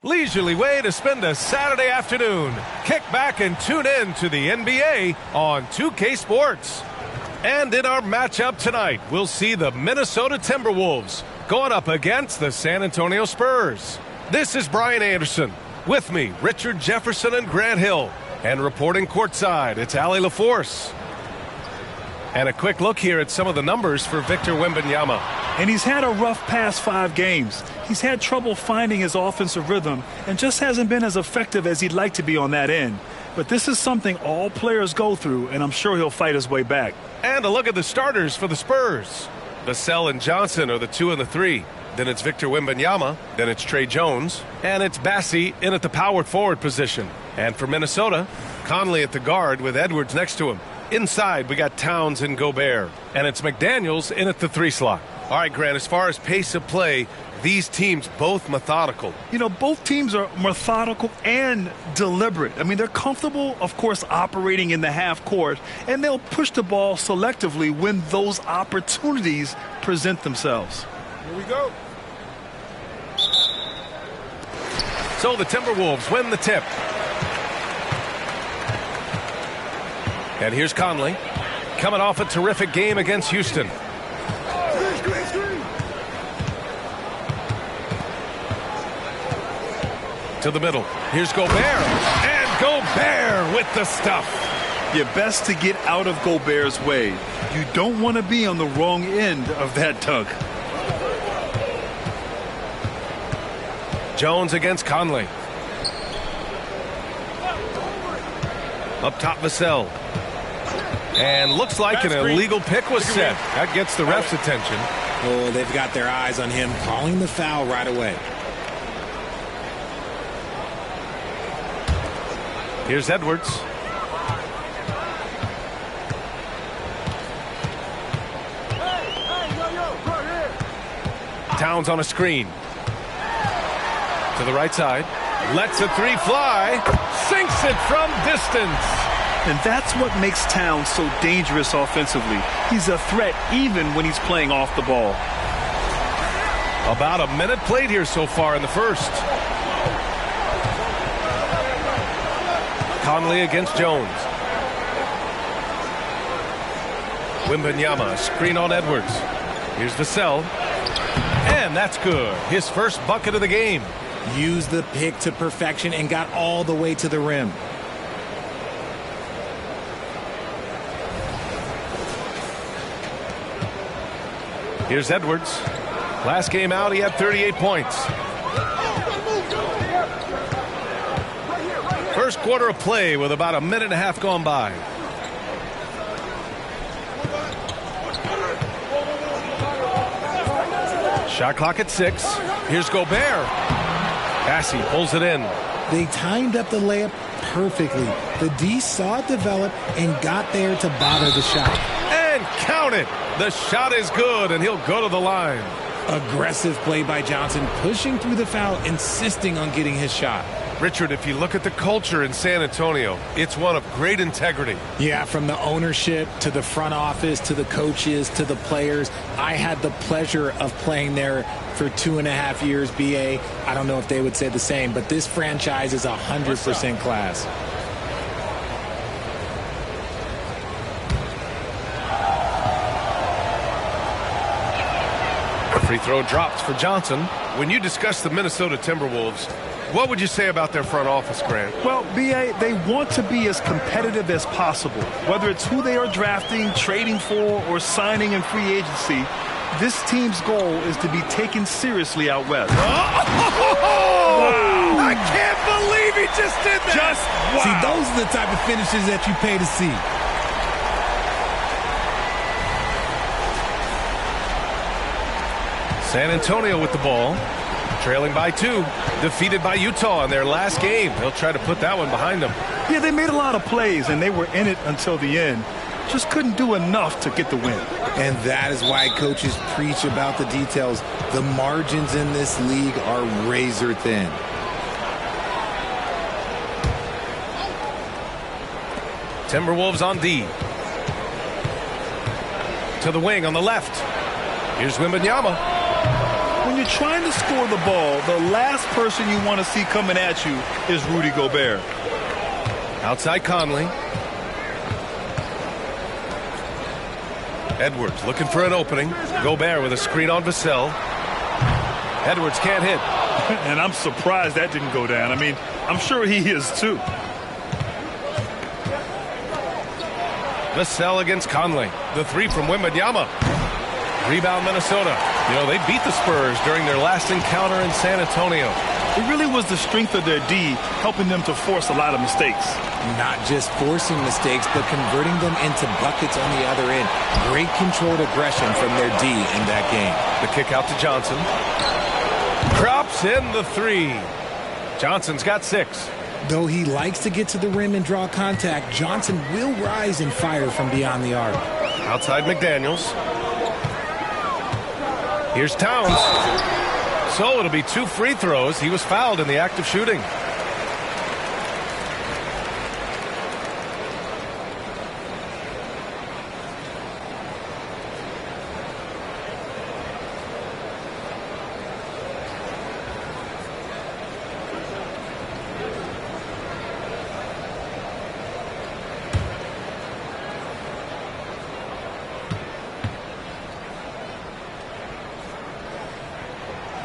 Leisurely way to spend a Saturday afternoon. Kick back and tune in to the NBA on 2K Sports. And in our matchup tonight, we'll see the Minnesota Timberwolves going up against the San Antonio Spurs. This is Brian Anderson. With me, Richard Jefferson and Grant Hill. And reporting courtside, it's Allie LaForce. And a quick look here at some of the numbers for Victor Wembanyama. And he's had a rough past 5 games. He's had trouble finding his offensive rhythm and just hasn't been as effective as he'd like to be on that end. But this is something all players go through, and I'm sure he'll fight his way back. And a look at the starters for the Spurs. Vassell and Johnson are the 2 and the 3. Then it's Victor Wembanyama. Then it's Trey Jones. And it's Bassie in at the power forward position. And for Minnesota, Conley at the guard with Edwards next to him. Inside, we got Towns and Gobert. And it's McDaniels in at the 3 slot. All right, Grant, as far as pace of play, these teams both methodical. You know, both teams are methodical and deliberate. I mean, they're comfortable, of course, operating in the half court, and they'll push the ball selectively when those opportunities present themselves. Here we go. So the Timberwolves win the tip. And here's Conley, coming off a terrific game against Houston. To the middle. Here's Gobert. And Gobert with the stuff. You're best to get out of Gobert's way. You don't want to be on the wrong end of that dunk. Jones against Conley. Up top, Vassell. And looks like an illegal pick was set. That gets the ref's attention. Oh, they've got their eyes on him, calling the foul right away. Here's Edwards. Towns on a screen. To the right side. Lets a 3 fly. Sinks it from distance. And that's what makes Towns so dangerous offensively. He's a threat even when he's playing off the ball. About a minute played here so far in the first. Conley against Jones. Wembanyama, screen on Edwards. Here's Vassell. And that's good. His first bucket of the game. Used the pick to perfection and got all the way to the rim. Here's Edwards. Last game out, he had 38 points. First quarter of play with about a minute and a half gone by. Shot clock at 6. Here's Gobert. Bassie pulls it in. They timed up the layup perfectly. The D saw it develop and got there to bother the shot. And count it. The shot is good, and he'll go to the line. Aggressive play by Johnson, pushing through the foul, insisting on getting his shot. Richard, if you look at the culture in San Antonio, it's one of great integrity. Yeah, from the ownership to the front office to the coaches to the players. I had the pleasure of playing there for 2.5 years, BA. I don't know if they would say the same, but this franchise is 100% class. Free throw drops for Johnson. When you discuss the Minnesota Timberwolves, what would you say about their front office, Grant? Well, BA, they want to be as competitive as possible. Whether it's who they are drafting, trading for, or signing in free agency, this team's goal is to be taken seriously out west. Oh! Wow. I can't believe he just did that. Wow. See, those are the type of finishes that you pay to see. San Antonio with the ball. Trailing by 2. Defeated by Utah in their last game. They'll try to put that one behind them. Yeah, they made a lot of plays, and they were in it until the end. Just couldn't do enough to get the win. And that is why coaches preach about the details. The margins in this league are razor thin. Timberwolves on D. To the wing on the left. Here's Wembanyama. When you're you're trying to score the ball, the last person you want to see coming at you is Rudy Gobert. Outside Conley. Edwards looking for an opening. Gobert with a screen on Vassell. Edwards can't hit. And I'm surprised that didn't go down. I mean, I'm sure he is too. Vassell against Conley. The three from Wembanyama. Rebound Minnesota. You know, they beat the Spurs during their last encounter in San Antonio. It really was the strength of their D helping them to force a lot of mistakes. Not just forcing mistakes, but converting them into buckets on the other end. Great controlled aggression from their D in that game. The kick out to Johnson. Drops in the three. Johnson's got 6. Though he likes to get to the rim and draw contact, Johnson will rise and fire from beyond the arc. Outside McDaniels. Here's Towns. So it'll be 2 free throws. He was fouled in the act of shooting.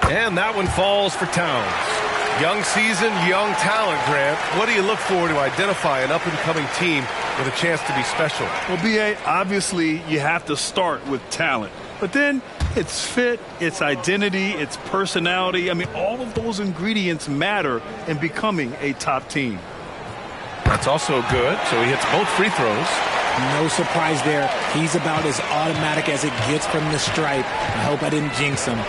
And that one falls for Towns. Young season, young talent, Grant. What do you look for to identify an up-and-coming team with a chance to be special? Well, B.A., obviously you have to start with talent. But then it's fit, it's identity, it's personality. I mean, all of those ingredients matter in becoming a top team. That's also good. So he hits both free throws. No surprise there. He's about as automatic as it gets from the stripe. I hope I didn't jinx him.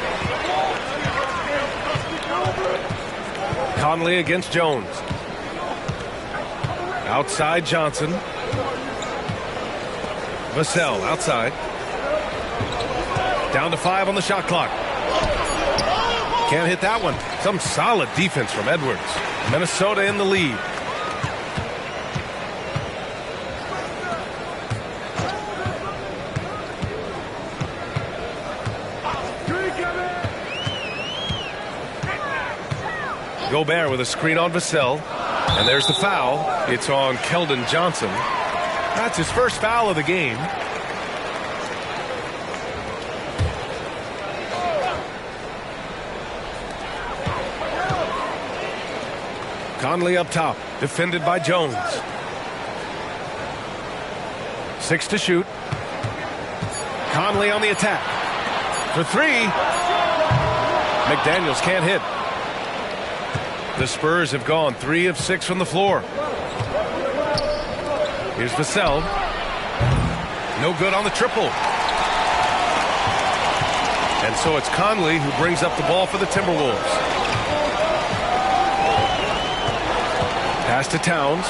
Conley against Jones. Outside Johnson. Vassell outside. Down to 5 on the shot clock. Can't hit that one. Some solid defense from Edwards. Minnesota in the lead. Gobert with a screen on Vassell. And there's the foul. It's on Keldon Johnson. That's his first foul of the game. Conley up top, defended by Jones. 6 to shoot. Conley on the attack. For 3. McDaniels can't hit. The Spurs have gone 3 of 6 from the floor. Here's Vassell. No good on the triple. And so it's Conley who brings up the ball for the Timberwolves. Pass to Towns.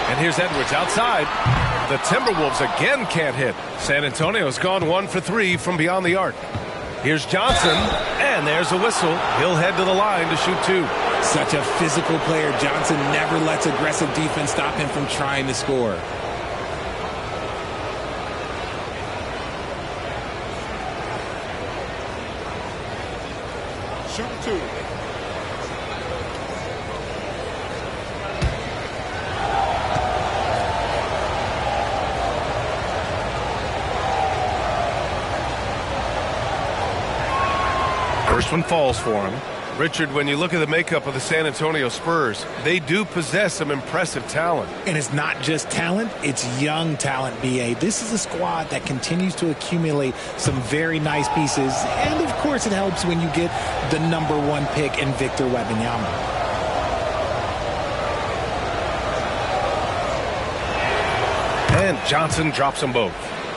And here's Edwards outside. The Timberwolves again can't hit. San Antonio's gone 1 for 3 from beyond the arc. Here's Johnson, and there's a whistle. He'll head to the line to shoot 2. Such a physical player. Johnson never lets aggressive defense stop him from trying to score. Shoot 2. First one falls for him. Richard, when you look at the makeup of the San Antonio Spurs, they do possess some impressive talent. And it's not just talent, it's young talent, B.A. This is a squad that continues to accumulate some very nice pieces. And, of course, it helps when you get the #1 pick in Victor Wembanyama. And Johnson drops them both.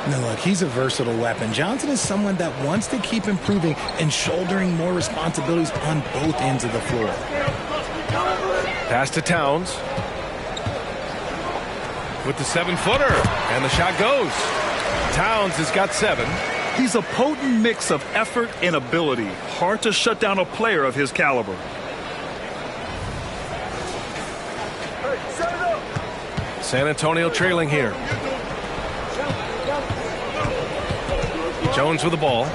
Now, look, he's a versatile weapon. Johnson is someone that wants to keep improving and shouldering more responsibilities on both ends of the floor. Pass to Towns. With the 7-footer. And the shot goes. Towns has got 7. He's a potent mix of effort and ability. Hard to shut down a player of his caliber. San Antonio trailing here. Jones with the ball.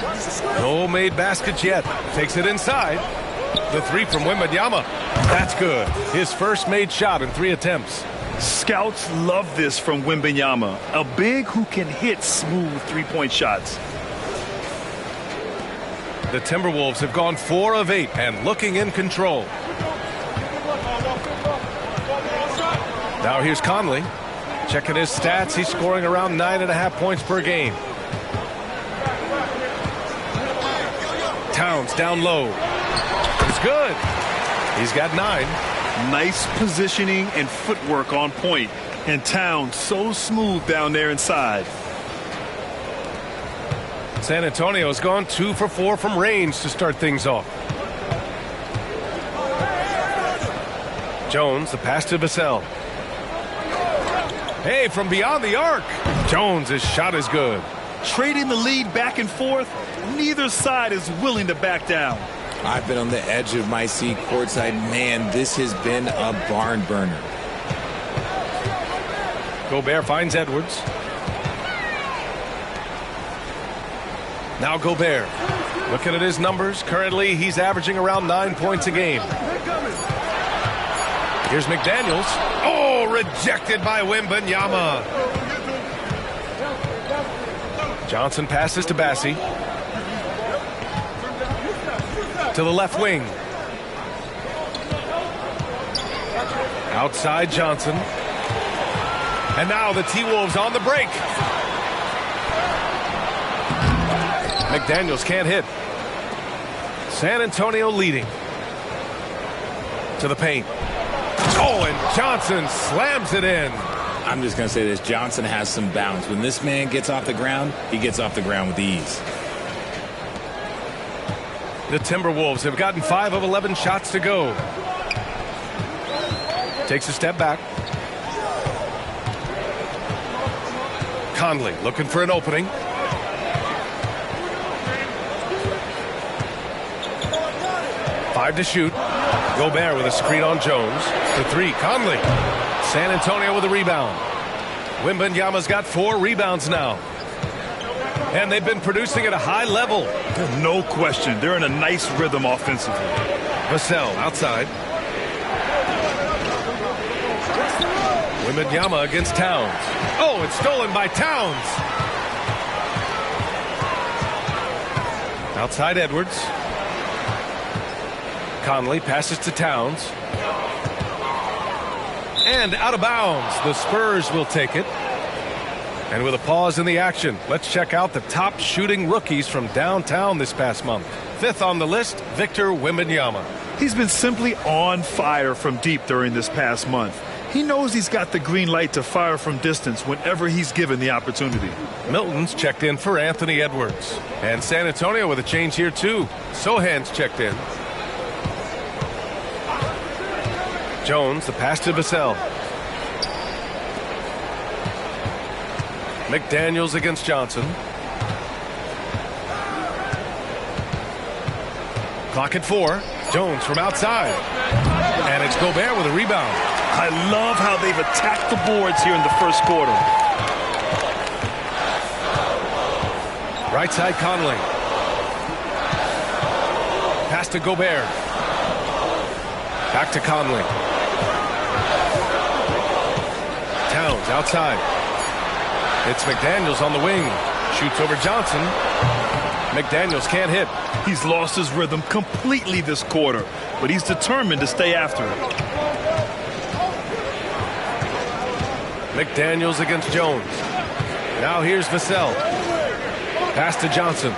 No made baskets yet. Takes it inside. The three from Wembanyama. That's good. His first made shot in 3 attempts. Scouts love this from Wembanyama, a big who can hit smooth three-point shots. The Timberwolves have gone 4 of 8 and looking in control. Now here's Conley. Checking his stats, he's scoring around 9.5 points per game. Towns down low. It's good. He's got 9. Nice positioning and footwork on point. And Towns so smooth down there inside. San Antonio's gone 2 for 4 from range to start things off. Jones, the pass to Vassell. Hey, from beyond the arc. Jones' shot is good. Trading the lead back and forth, neither side is willing to back down. I've been on the edge of my seat courtside. Man, this has been a barn burner. Gobert finds Edwards. Now Gobert. Looking at his numbers, currently he's averaging around 9 points a game. Here's McDaniels. Oh, rejected by Wembanyama. Johnson passes to Bassie. To the left wing. Outside Johnson. And now the T-Wolves on the break. McDaniels can't hit. San Antonio leading. To the paint. Oh, and Johnson slams it in. I'm just going to say this. Johnson has some bounce. When this man gets off the ground, he gets off the ground with ease. The Timberwolves have gotten 5 of 11 shots to go. Takes a step back. Conley looking for an opening. Five to shoot. Gobert with a screen on Jones. The three, Conley. San Antonio with a rebound. Wembanyama's got 4 rebounds now. And they've been producing at a high level. No question. They're in a nice rhythm offensively. Vassell outside. Wembanyama against Towns. Oh, it's stolen by Towns. Outside Edwards. Conley passes to Towns. And out of bounds. The Spurs will take it. And with a pause in the action, let's check out the top shooting rookies from downtown this past month. 5th on the list, Victor Wembanyama. He's been simply on fire from deep during this past month. He knows he's got the green light to fire from distance whenever he's given the opportunity. Milton's checked in for Anthony Edwards. And San Antonio with a change here too. Sohan's checked in. Jones, the pass to Vassell. McDaniels against Johnson. Clock at 4. Jones from outside. And it's Gobert with a rebound. I love how they've attacked the boards here in the first quarter. Right side Conley. Pass to Gobert. Back to Conley. Towns outside. It's McDaniels on the wing. Shoots over Johnson. McDaniels can't hit. He's lost his rhythm completely this quarter, but he's determined to stay after it. McDaniels against Jones. Now here's Vassell. Pass to Johnson.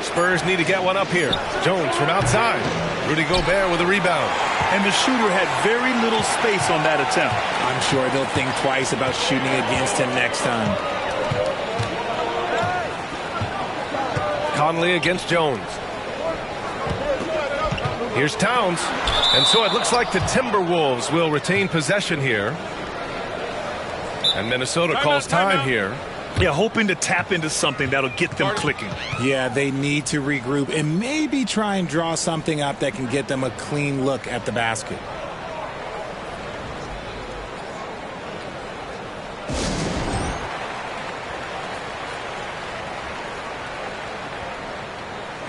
Spurs need to get one up here. Jones from outside. Rudy Gobert with a rebound. And the shooter had very little space on that attempt. I'm sure they'll think twice about shooting against him next time. Conley against Jones. Here's Towns. And so it looks like the Timberwolves will retain possession here. And Minnesota calls time here. Yeah, hoping to tap into something that'll get them clicking. Yeah, they need to regroup and maybe try and draw something up that can get them a clean look at the basket.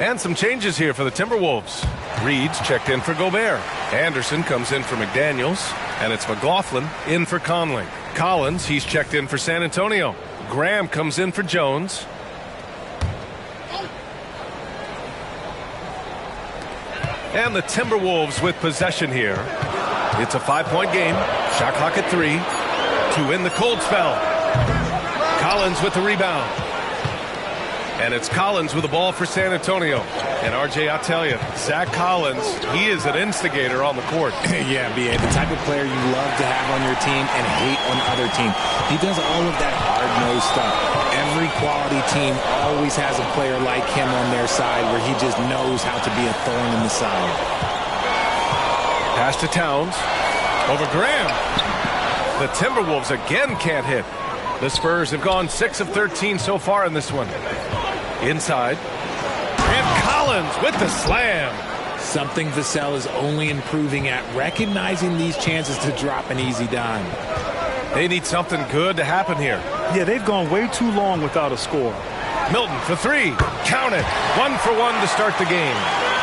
And some changes here for the Timberwolves. Reed's checked in for Gobert. Anderson comes in for McDaniels. And it's McLaughlin in for Conley. Collins, he's checked in for San Antonio. Graham comes in for Jones. And the Timberwolves with possession here. It's a 5-point game. Shot clock at 3 to win the cold spell. Collins with the rebound. And it's Collins with the ball for San Antonio. And RJ, I'll tell you, Zach Collins, he is an instigator on the court. Yeah, B.A., the type of player you love to have on your team and hate on other teams. He does all of that hard-nosed stuff. Every quality team always has a player like him on their side where he just knows how to be a thorn in the side. Pass to Towns. Over Graham. The Timberwolves again can't hit. The Spurs have gone 6 of 13 so far in this one. Inside. And Collins with the slam. Something Vassell is only improving at, recognizing these chances to drop an easy dime. They need something good to happen here. Yeah, they've gone way too long without a score. Milton for 3. Count it. 1 for 1 to start the game.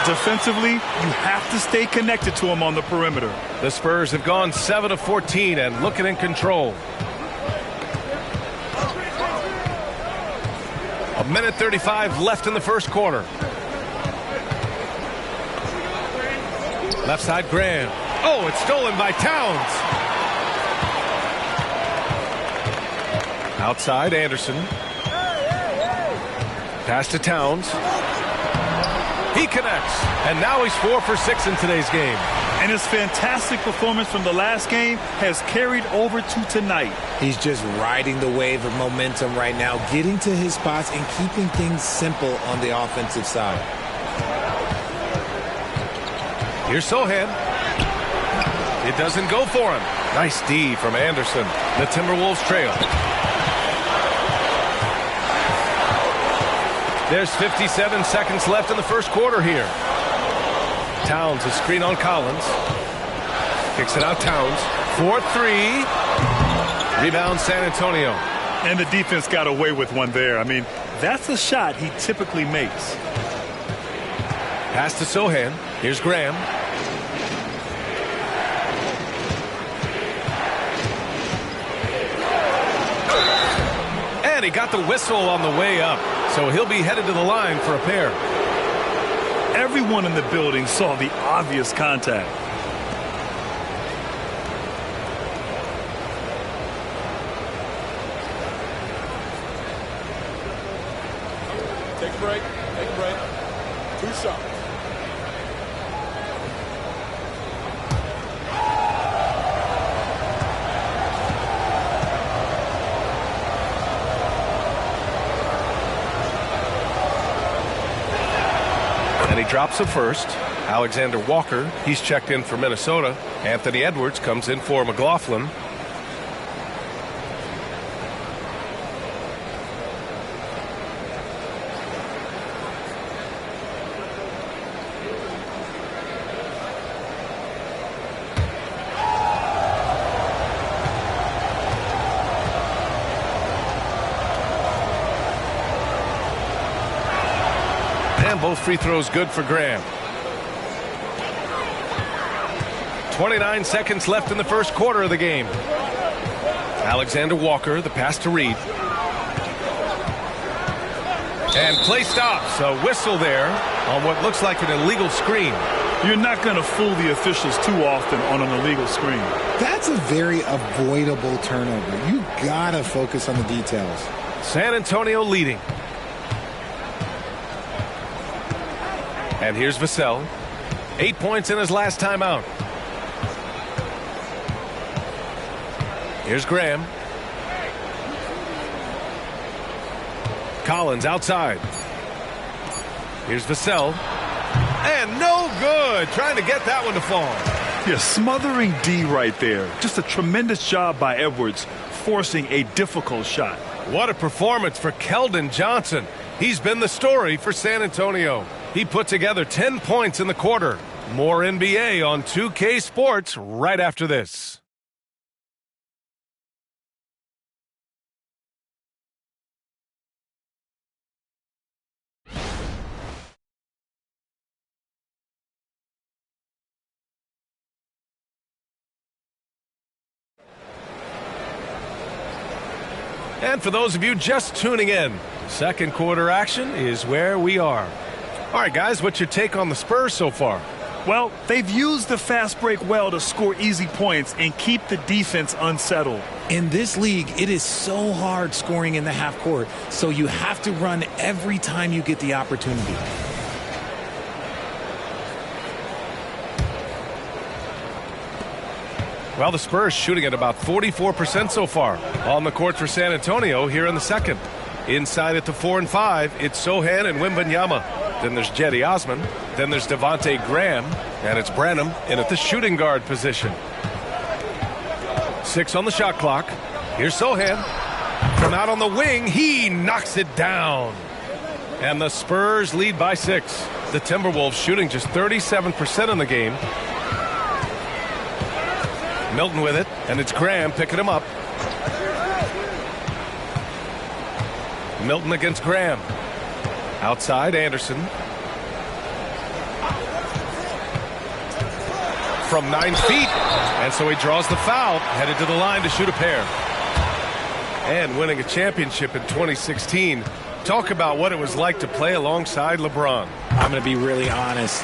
Defensively, you have to stay connected to him on the perimeter. The Spurs have gone 7 of 14 and looking in control. A minute 35 left in the first quarter. Left side, Graham. Oh, it's stolen by Towns. Outside, Anderson. Pass to Towns. He connects. And now he's 4 for 6 in today's game. And his fantastic performance from the last game has carried over to tonight. He's just riding the wave of momentum right now, getting to his spots and keeping things simple on the offensive side. Here's Sohan. It doesn't go for him. Nice D from Anderson. The Timberwolves trail. There's 57 seconds left in the first quarter here. Towns, a screen on Collins. Kicks it out, Towns. 4-3. Rebound, San Antonio. And the defense got away with one there. I mean, that's a shot he typically makes. Pass to Sohan. Here's Graham. And he got the whistle on the way up. So he'll be headed to the line for a pair. Everyone in the building saw the obvious contact. Take a break. Take a break. 2 shots. And he drops the first. Alexander Walker, he's checked in for Minnesota. Anthony Edwards comes in for McLaughlin. And both free throws good for Graham. 29 seconds left in the first quarter of the game. Alexander Walker, the pass to Reed. And play stops. A whistle there on what looks like an illegal screen. You're not going to fool the officials too often on an illegal screen. That's a very avoidable turnover. You gotta focus on the details. San Antonio leading. And here's Vassell. 8 points in his last time out. Here's Graham. Collins outside. Here's Vassell. And no good. Trying to get that one to fall. Yeah, smothering D right there. Just a tremendous job by Edwards, forcing a difficult shot. What a performance for Keldon Johnson. He's been the story for San Antonio. He put together 10 points in the quarter. More NBA on 2K Sports right after this. And for those of you just tuning in, second quarter action is where we are. All right, guys, what's your take on the Spurs so far? Well, they've used the fast break well to score easy points and keep the defense unsettled. In this league, it is so hard scoring in the half court, so you have to run every time you get the opportunity. Well, the Spurs shooting at about 44% so far. On the court for San Antonio here in the second. Inside at the 4 and 5, it's Sohan and Wembanyama. Then there's Cedi Osman. Then there's Devontae Graham. And it's Branham in at the shooting guard position. 6 on the shot clock. Here's Sohan. From out on the wing, he knocks it down. And the Spurs lead by 6. The Timberwolves shooting just 37% in the game. Milton with it, and it's Graham picking him up. Milton against Graham. Outside, Anderson. From 9 feet, and so he draws the foul, headed to the line to shoot a pair. And winning a championship in 2016. Talk about what it was like to play alongside LeBron. I'm going to be really honest,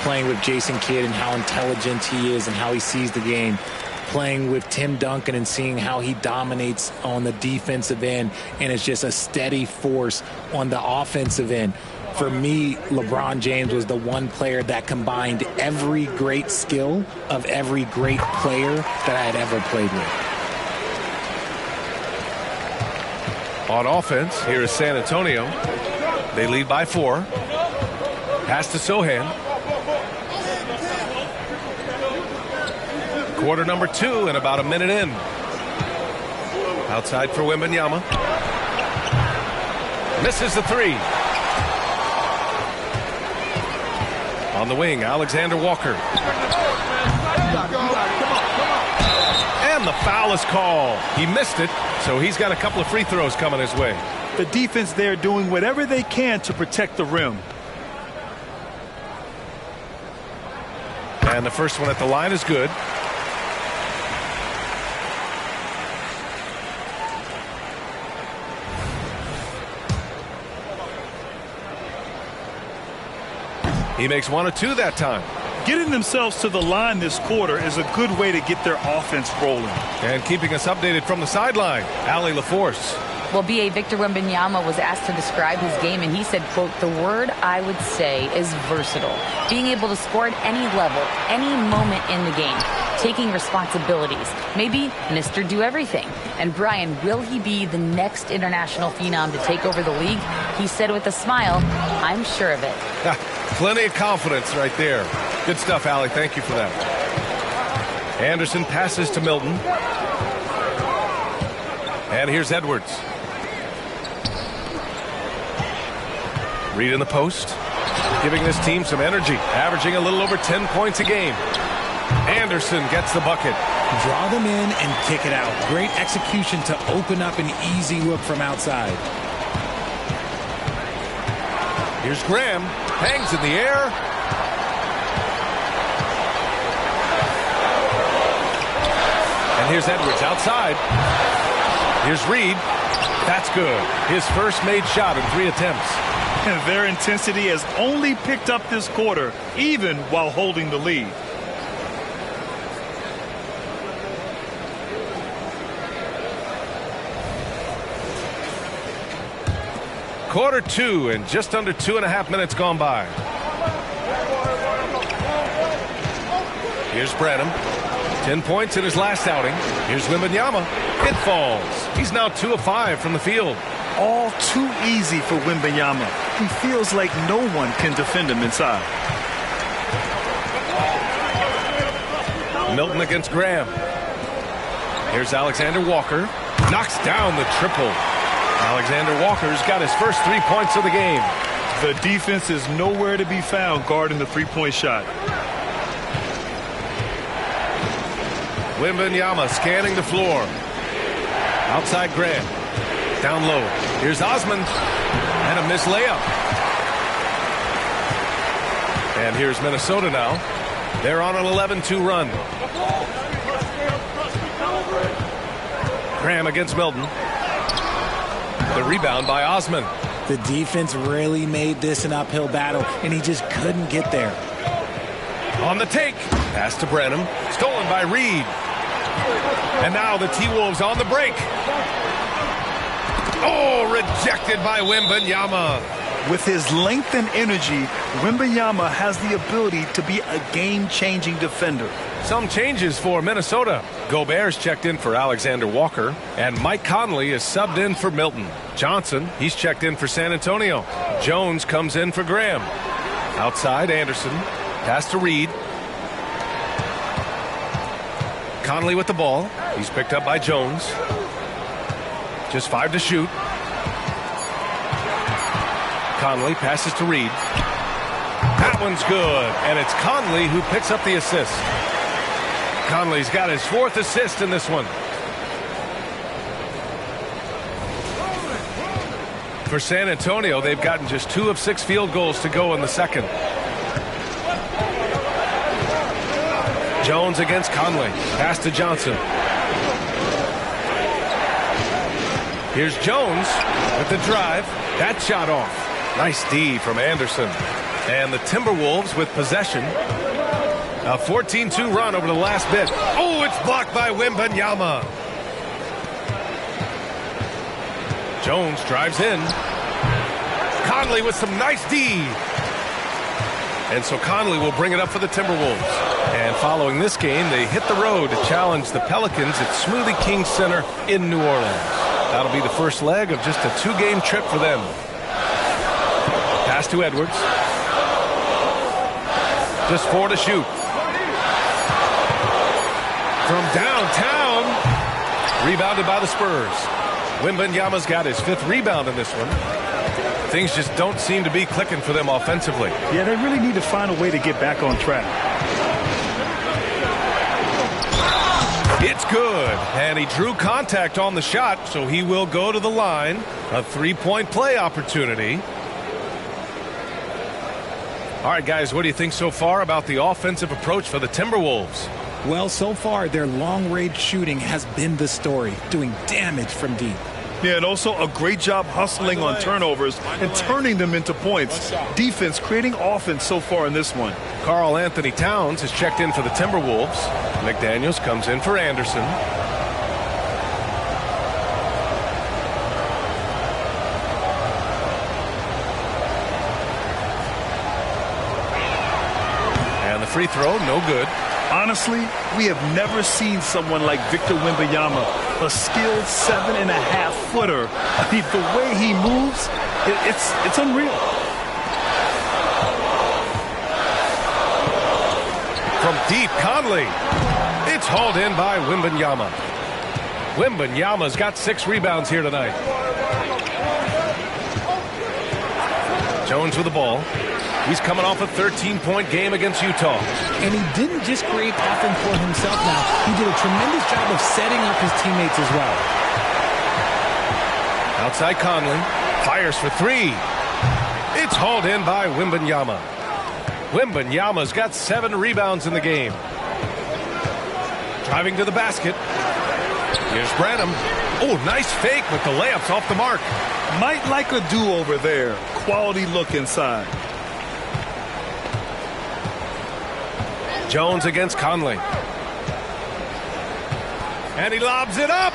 playing with Jason Kidd and how intelligent he is and how he sees the game. Playing with Tim Duncan and seeing how he dominates on the defensive end and is just a steady force on the offensive end. For me, LeBron James was the one player that combined every great skill of every great player that I had ever played with. On offense, here is San Antonio. They lead by 4. Pass to Sohan. Quarter number 2 and about a minute in. Outside for Wembanyama. Misses the 3. On the wing, Alexander Walker. And the foul is called. He missed it, so he's got a couple of free throws coming his way. The defense there doing whatever they can to protect the rim. And the first one at the line is good. He makes 1 or 2 that time. Getting themselves to the line this quarter is a good way to get their offense rolling. And keeping us updated from the sideline, Allie LaForce. Well, B.A. Victor Wembanyama was asked to describe his game, and he said, quote, "The word I would say is versatile. Being able to score at any level, any moment in the game, taking responsibilities, maybe Mr. Do-Everything." And Brian, will he be the next international phenom to take over the league? He said with a smile, "I'm sure of it." Plenty of confidence right there. Good stuff, Allie. Thank you for that. Anderson passes to Milton. And here's Edwards. Reed in the post, giving this team some energy, averaging a little over 10 points a game. Anderson gets the bucket. Draw them in and kick it out. Great execution to open up an easy look from outside. Here's Graham. Hangs in the air. And here's Edwards outside. Here's Reed. That's good. His first made shot in 3 attempts. And their intensity has only picked up this quarter, even while holding the lead. Quarter 2 and just under 2.5 minutes gone by. Here's Branham. 10 points in his last outing. Here's Wembanyama. It falls. He's now 2 of 5 from the field. All too easy for Wembanyama. He feels like no one can defend him inside. Milton against Graham. Here's Alexander Walker. Knocks down the triple. Alexander Walker's got his first 3 points of the game. The defense is nowhere to be found guarding the three-point shot. Wembanyama scanning the floor. Outside Graham. Down low. Here's Osman. And a missed layup. And here's Minnesota now. They're on an 11-2 run. Graham against Milton. The rebound by Osman. The defense really made this an uphill battle, and he just couldn't get there. On the take. Pass to Branham. Stolen by Reed. And now the T-Wolves on the break. Oh, rejected by Wembanyama. With his length and energy, Wembanyama has the ability to be a game-changing defender. Some changes for Minnesota. Gobert's checked in for Alexander Walker, and Mike Conley is subbed in for Milton. Johnson, he's checked in for San Antonio. Jones comes in for Graham. Outside, Anderson. Pass to Reed. Conley with the ball. He's picked up by Jones. Just 5 to shoot. Conley passes to Reed. That one's good, and it's Conley who picks up the assist. Conley's got his 4th assist in this one. For San Antonio, they've gotten just 2 of 6 field goals to go in the second. Jones against Conley. Pass to Johnson. Here's Jones with the drive. That shot off. Nice D from Anderson. And the Timberwolves with possession. A 14-2 run over the last bit. Oh, it's blocked by Wembanyama. Jones drives in. Conley with some nice D. And so Conley will bring it up for the Timberwolves. And following this game, they hit the road to challenge the Pelicans at Smoothie King Center in New Orleans. That'll be the first leg of just a 2-game trip for them. Pass to Edwards. Just 4 to shoot. From downtown. Rebounded by the Spurs. Wembanyama's got his 5th rebound in this one. Things just don't seem to be clicking for them offensively. Yeah, they really need to find a way to get back on track. It's good. And he drew contact on the shot, so he will go to the line. A 3-point play opportunity. All right, guys, what do you think so far about the offensive approach for the Timberwolves? Well, so far, their long-range shooting has been the story, doing damage from deep. Yeah, and also a great job hustling on turnovers and turning them into points. Defense creating offense so far in this one. Karl Anthony Towns has checked in for the Timberwolves. McDaniels comes in for Anderson. And the free throw, no good. Honestly, we have never seen someone like Victor Wembanyama, a skilled 7.5-footer. I mean, the way he moves, it's unreal. From deep, Conley. It's hauled in by Wembanyama. Wembanyama's got 6 rebounds here tonight. Jones with the ball. He's coming off a 13-point game against Utah. And he didn't just create offense for himself now. He did a tremendous job of setting up his teammates as well. Outside Conley. Fires for 3. It's hauled in by Wembanyama. Wembanyama's got 7 rebounds in the game. Driving to the basket. Here's Branham. Oh, nice fake, but the layup's off the mark. Might like a do-over there. Quality look inside. Jones against Conley. And he lobs it up.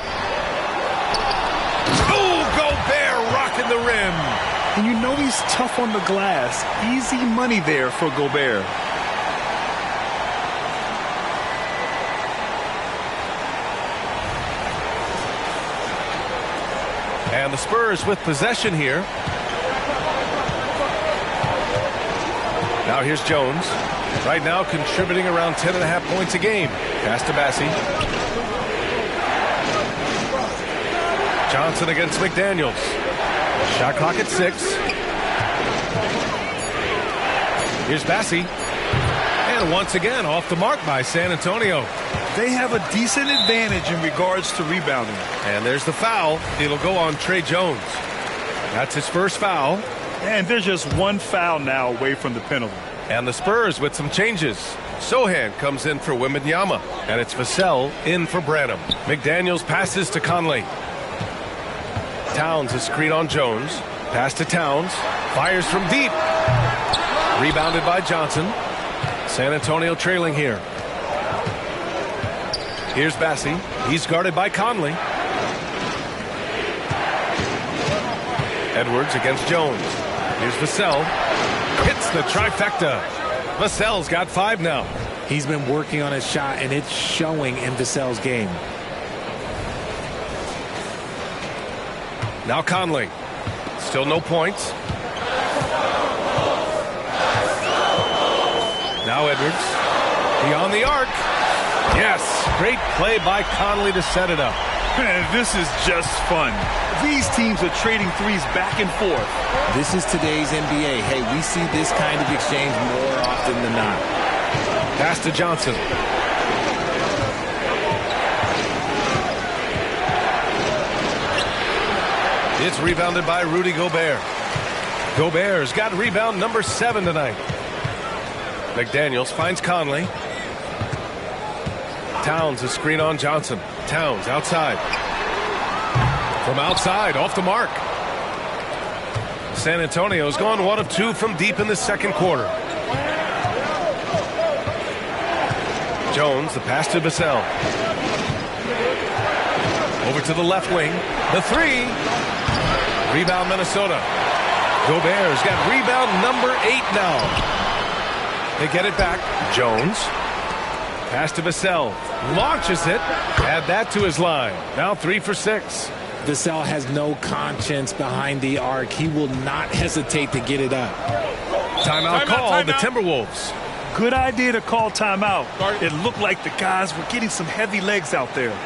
Oh, Gobert rocking the rim. And you know he's tough on the glass. Easy money there for Gobert. And the Spurs with possession here. Now here's Jones. Right now contributing around 10.5 points a game. Pass to Bassie. Johnson against McDaniels. Shot clock at 6. Here's Bassie. And once again off the mark by San Antonio. They have a decent advantage in regards to rebounding. And there's the foul. It'll go on Trey Jones. That's his first foul. And there's just 1 foul now away from the penalty. And the Spurs with some changes. Sohan comes in for Wembanyama. And it's Vassell in for Branham. McDaniels passes to Conley. Towns a screen on Jones. Pass to Towns. Fires from deep. Rebounded by Johnson. San Antonio trailing here. Here's Bassie. He's guarded by Conley. Edwards against Jones. Here's Vassell. Hits the trifecta. Vassell's got 5 now. He's been working on his shot, and it's showing in Vassell's game. Now Conley. Still no points. Now Edwards. Beyond the arc. Yes. Great play by Conley to set it up. Man, this is just fun. These teams are trading threes back and forth. This is today's NBA. Hey, we see this kind of exchange more often than not. Pass to Johnson. It's rebounded by Rudy Gobert. Gobert's got rebound number 7 tonight. McDaniels finds Conley. Towns a screen on Johnson. Towns outside. From outside, off the mark. San Antonio's gone 1 of 2 from deep in the second quarter. Jones, the pass to Vassell. Over to the left wing. The 3. Rebound Minnesota. Gobert's got rebound number 8 now. They get it back. Jones. Pass to Vassell. Launches it. Add that to his line. Now 3 for 6. Vassell has no conscience behind the arc. He will not hesitate to get it up. Timeout call, the Timberwolves. Good idea to call timeout. It looked like the guys were getting some heavy legs out there.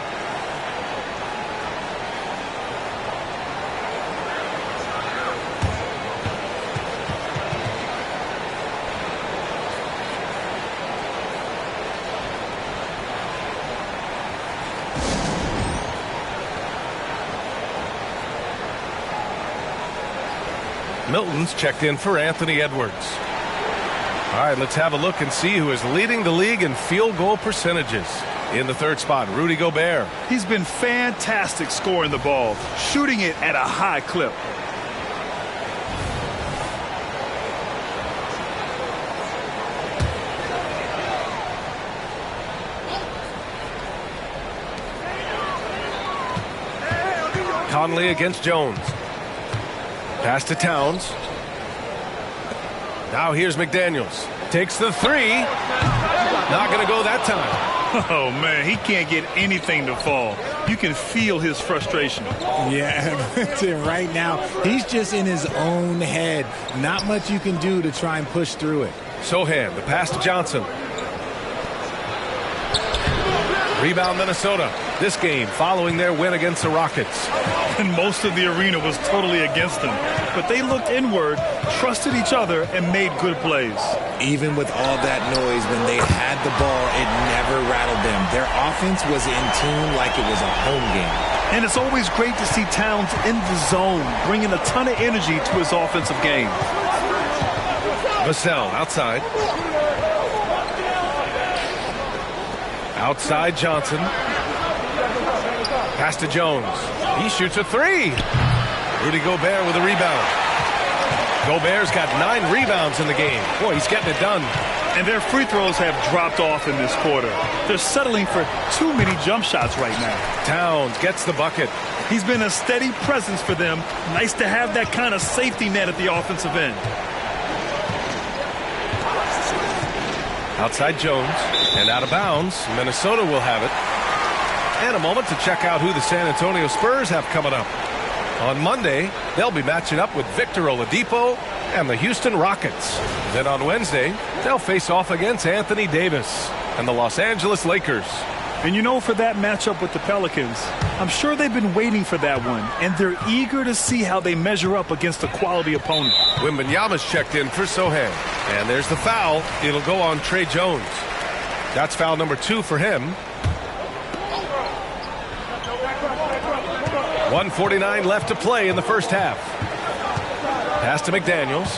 Milton's checked in for Anthony Edwards. All right, let's have a look and see who is leading the league in field goal percentages. In the third spot, Rudy Gobert. He's been fantastic scoring the ball, shooting it at a high clip. Conley against Jones. Pass to Towns. Now here's McDaniels. Takes the 3. Not going to go that time. Oh, man, he can't get anything to fall. You can feel his frustration. Yeah, right now, he's just in his own head. Not much you can do to try and push through it. Sohan, the pass to Johnson. Rebound Minnesota. This game following their win against the Rockets. And most of the arena was totally against them. But they looked inward, trusted each other, and made good plays. Even with all that noise, when they had the ball, it never rattled them. Their offense was in tune like it was a home game. And it's always great to see Towns in the zone, bringing a ton of energy to his offensive game. Vassell outside. Outside Johnson. Pass to Jones. He shoots a 3. Rudy Gobert with a rebound. Gobert's got 9 rebounds in the game. Boy, he's getting it done. And their free throws have dropped off in this quarter. They're settling for too many jump shots right now. Towns gets the bucket. He's been a steady presence for them. Nice to have that kind of safety net at the offensive end. Outside Jones, and out of bounds. Minnesota will have it. And a moment to check out who the San Antonio Spurs have coming up. On Monday, they'll be matching up with Victor Oladipo and the Houston Rockets. Then on Wednesday, they'll face off against Anthony Davis and the Los Angeles Lakers. And you know, for that matchup with the Pelicans, I'm sure they've been waiting for that one, and they're eager to see how they measure up against a quality opponent. Wembanyama's checked in for Sohan. And there's the foul. It'll go on Trey Jones. That's foul number 2 for him. 1:49 left to play in the first half. Pass to McDaniels.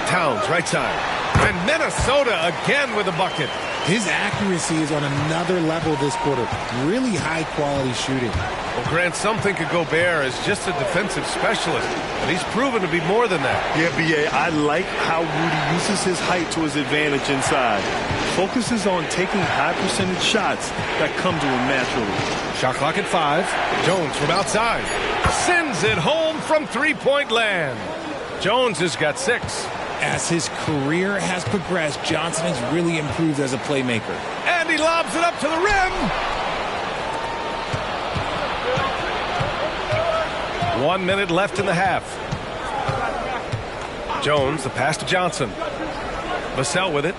Towns, right side. And Minnesota again with a bucket. His accuracy is on another level this quarter. Really high-quality shooting. Well, Grant, some think of Gobert as just a defensive specialist, but he's proven to be more than that. Yeah, B.A., I like how Rudy uses his height to his advantage inside. Focuses on taking high-percentage shots that come to him naturally. Shot clock at 5. Jones from outside. Sends it home from three-point land. Jones has got 6. As his career has progressed, Johnson has really improved as a playmaker. And he lobs it up to the rim. 1 minute left in the half. Jones, the pass to Johnson. Vassell with it.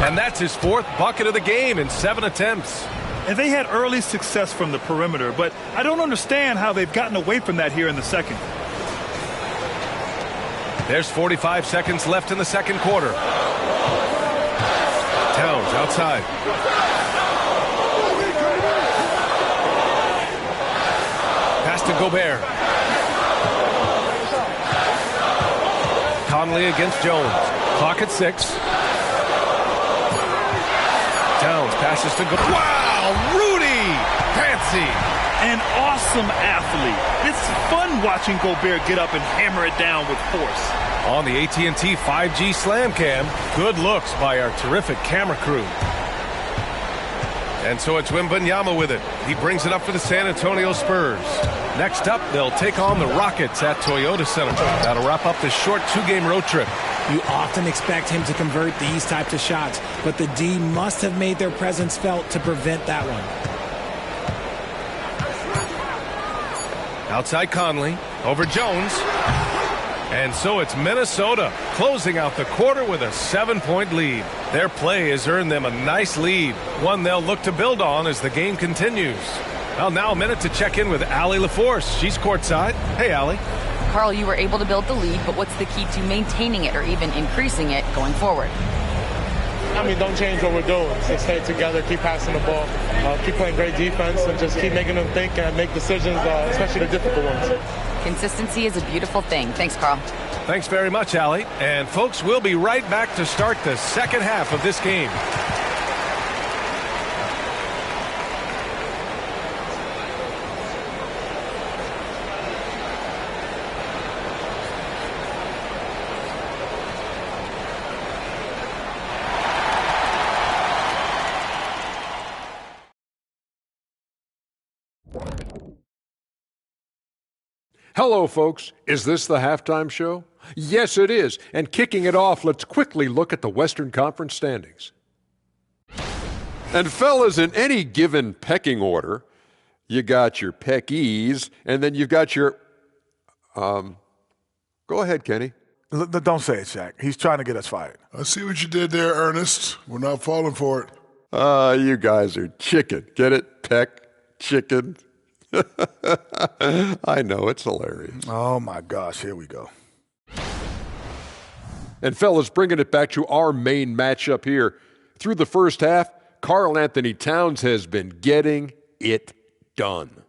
And that's his 4th bucket of the game in 7 attempts. And they had early success from the perimeter, but I don't understand how they've gotten away from that here in the second. There's 45 seconds left in the second quarter. Towns outside. Pass to Gobert. Conley against Jones. Clock at 6. Towns passes to Gobert. Wow! Rudy! Fancy! An awesome athlete. It's fun watching Gobert get up and hammer it down with force. On the AT&T 5G Slam Cam, good looks by our terrific camera crew. And so it's Wembanyama with it. He brings it up for the San Antonio Spurs. Next up, they'll take on the Rockets at Toyota Center. That'll wrap up this short 2-game road trip. You often expect him to convert these types of shots, but the D must have made their presence felt to prevent that one. Outside Conley, over Jones. And so it's Minnesota closing out the quarter with a 7-point lead. Their play has earned them a nice lead, one they'll look to build on as the game continues. Well, now a minute to check in with Allie LaForce. She's courtside. Hey, Allie. Carl, you were able to build the lead, but what's the key to maintaining it or even increasing it going forward? I mean, don't change what we're doing. Just stay together, keep passing the ball, keep playing great defense, and just keep making them think and make decisions, especially the difficult ones. Consistency is a beautiful thing. Thanks, Carl. Thanks very much, Allie. And, folks, we'll be right back to start the second half of this game. Hello, folks. Is this the halftime show? Yes, it is. And kicking it off, let's quickly look at the Western Conference standings. And fellas, in any given pecking order, you got your peckies, and then you've got your... Go ahead, Kenny. Don't say it, Shaq. He's trying to get us fired. I see what you did there, Ernest. We're not falling for it. You guys are chicken. Get it? Peck, chicken. I know, it's hilarious. Oh, my gosh. Here we go. And, fellas, bringing it back to our main matchup here. Through the first half, Karl Anthony Towns has been getting it done.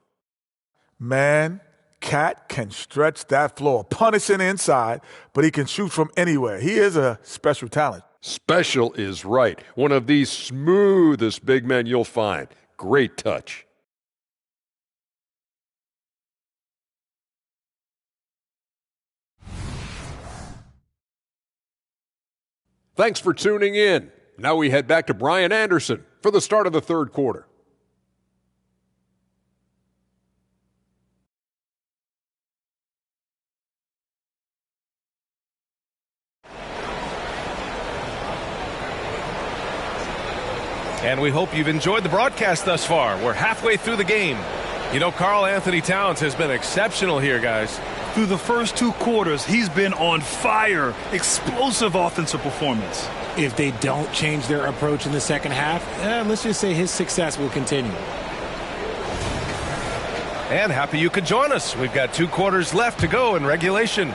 Man, Cat can stretch that floor, punishing inside, but he can shoot from anywhere. He is a special talent. Special is right. One of the smoothest big men you'll find. Great touch. Thanks for tuning in. Now we head back to Brian Anderson for the start of the third quarter. And we hope you've enjoyed the broadcast thus far. We're halfway through the game. You know, Karl Anthony Towns has been exceptional here, guys. Through the first 2 quarters, he's been on fire. Explosive offensive performance. If they don't change their approach in the second half, let's just say his success will continue. And happy you could join us. We've got 2 quarters left to go in regulation.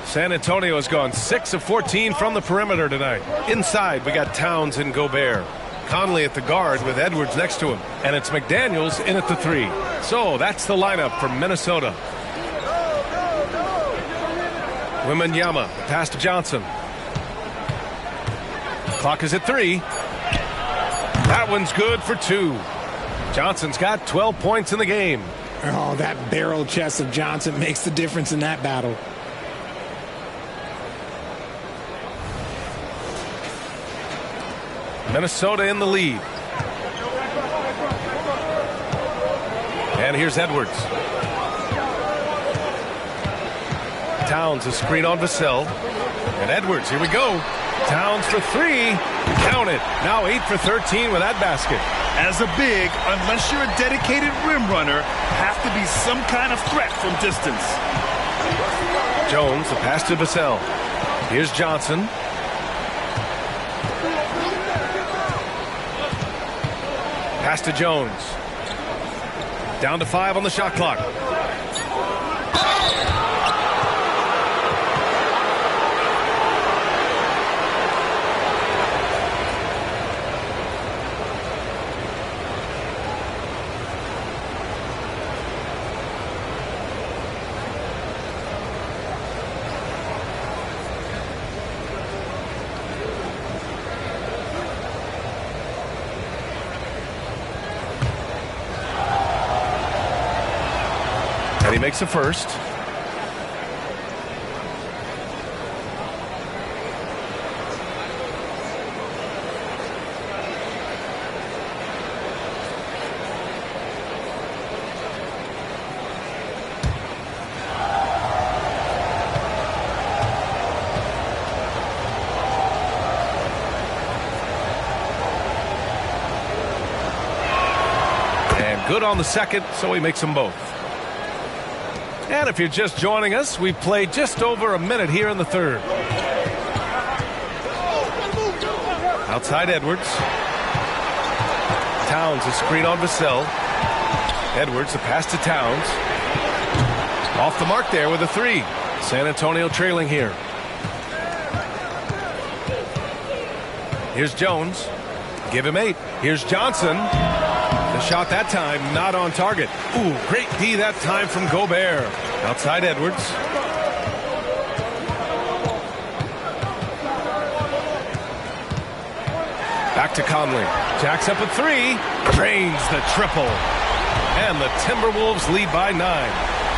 San Antonio has gone 6 of 14 from the perimeter tonight. Inside, we got Towns and Gobert. Conley at the guard with Edwards next to him. And it's McDaniels in at the 3. So that's the lineup for Minnesota. Wembanyama, pass to Johnson. Clock is at 3. That one's good for 2. Johnson's got 12 points in the game. Oh, that barrel chest of Johnson makes the difference in that battle. Minnesota in the lead. And here's Edwards. Towns a screen on Vassell. And Edwards, here we go. Towns for 3. Count it. Now 8 for 13 with that basket. As a big, unless you're a dedicated rim runner, have to be some kind of threat from distance. Jones, the pass to Vassell. Here's Johnson. Pass to Jones. Down to 5 on the shot clock. And he makes the first. And good on the second, so he makes them both. And if you're just joining us, we've played just over a minute here in the third. Outside Edwards. Towns a screen on Vassell. Edwards a pass to Towns. Off the mark there with a 3. San Antonio trailing here. Here's Jones. Give him 8. Here's Johnson. The shot that time not on target. Ooh, great D that time from Gobert. Outside Edwards. Back to Conley. Jacks up a 3. Drains the triple. And the Timberwolves lead by 9.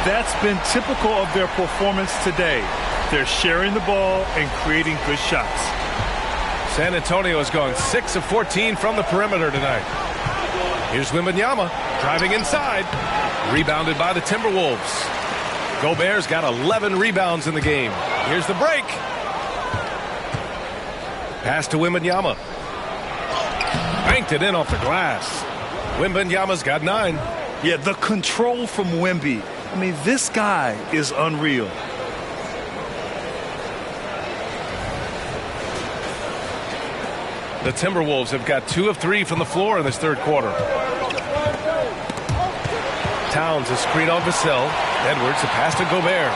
That's been typical of their performance today. They're sharing the ball and creating good shots. San Antonio has gone 6 of 14 from the perimeter tonight. Here's Wembanyama driving inside. Rebounded by the Timberwolves. Gobert's got 11 rebounds in the game. Here's the break. Pass to Wembanyama. Banked it in off the glass. Wembanyama's got 9. Yeah, the control from Wemby. I mean, this guy is unreal. The Timberwolves have got 2 of 3 from the floor in this third quarter. Towns a screen on Vassell. Edwards a pass to Gobert.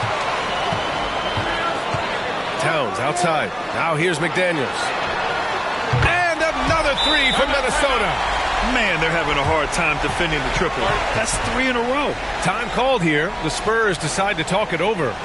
Towns outside. Now here's McDaniels. And another 3 from Minnesota. Man, they're having a hard time defending the triple. That's 3 in a row. Time called here. The Spurs decide to talk it over.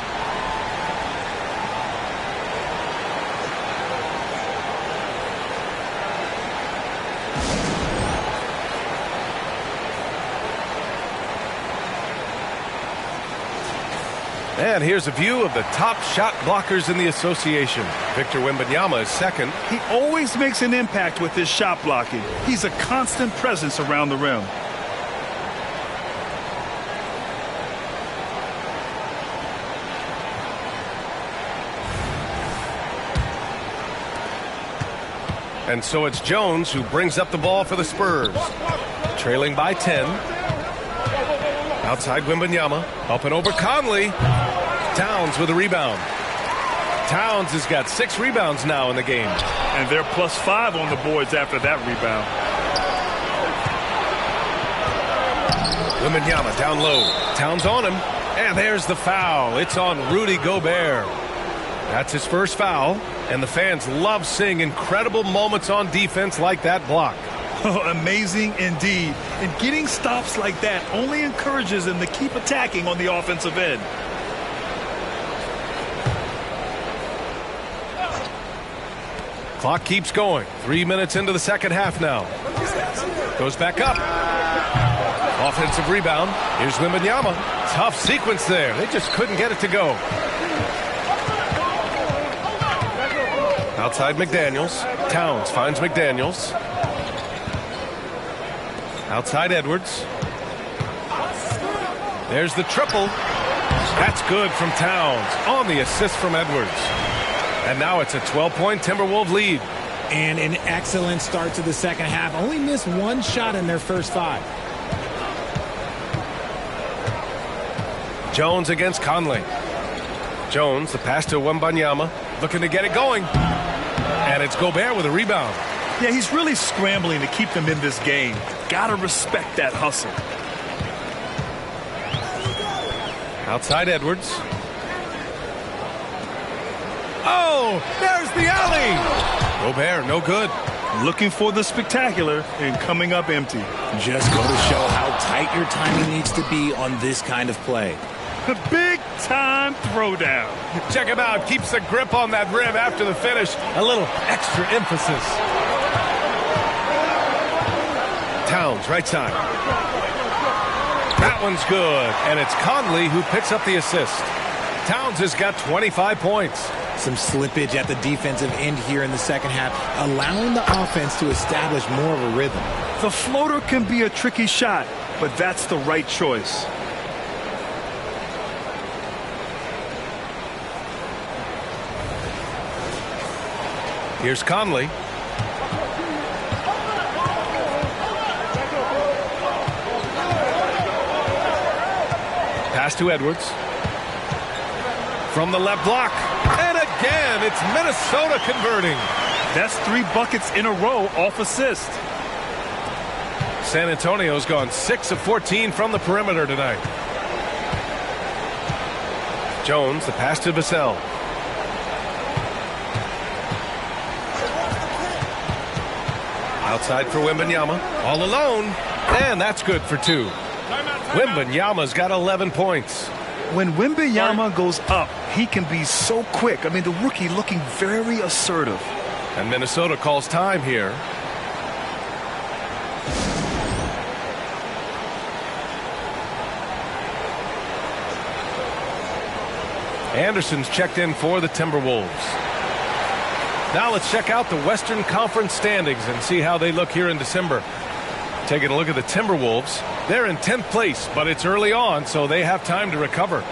And here's a view of the top shot blockers in the association. Victor Wembanyama is second. He always makes an impact with his shot blocking. He's a constant presence around the rim. And so it's Jones who brings up the ball for the Spurs. Trailing by 10. Outside Wembanyama. Up and over Conley. Towns with a rebound. Towns has got 6 rebounds now in the game. And they're +5 on the boards after that rebound. Wembanyama down low. Towns on him. And there's the foul. It's on Rudy Gobert. That's his first foul. And the fans love seeing incredible moments on defense like that block. Amazing indeed. And getting stops like that only encourages them to keep attacking on the offensive end. Clock keeps going. 3 minutes into the second half now. Goes back up. Offensive rebound. Here's Wembanyama. Tough sequence there. They just couldn't get it to go. Outside McDaniels. Towns finds McDaniels. Outside Edwards. There's the triple. That's good from Towns on the assist from Edwards. And now it's a 12-point Timberwolves lead. And an excellent start to the second half. Only missed one shot in their first 5. Jones against Conley. Jones, the pass to Wembanyama, looking to get it going. And it's Gobert with a rebound. Yeah, he's really scrambling to keep them in this game. Gotta respect that hustle. Outside Edwards. Oh, there's the alley. Gobert, no good. Looking for the spectacular and coming up empty. Just go to show how tight your timing needs to be on this kind of play. The big-time throwdown. Check him out. Keeps the grip on that rim after the finish. A little extra emphasis. Towns, right side. That one's good. And it's Conley who picks up the assist. Towns has got 25 points. Some slippage at the defensive end here in the second half, allowing the offense to establish more of a rhythm. The floater can be a tricky shot, but that's the right choice. Here's Conley. Pass to Edwards. From the left block. And again, it's Minnesota converting. That's 3 buckets in a row off assist. San Antonio's gone 6 of 14 from the perimeter tonight. Jones, the pass to Vassell. Outside for Wembanyama. All alone. And that's good for 2. Wembanyama's got 11 points. When Wembanyama goes up, he can be so quick. I mean, the rookie looking very assertive. And Minnesota calls time here. Anderson's checked in for the Timberwolves. Now let's check out the Western Conference standings and see how they look here in December. Taking a look at the Timberwolves. They're in 10th place, but it's early on, so they have time to recover.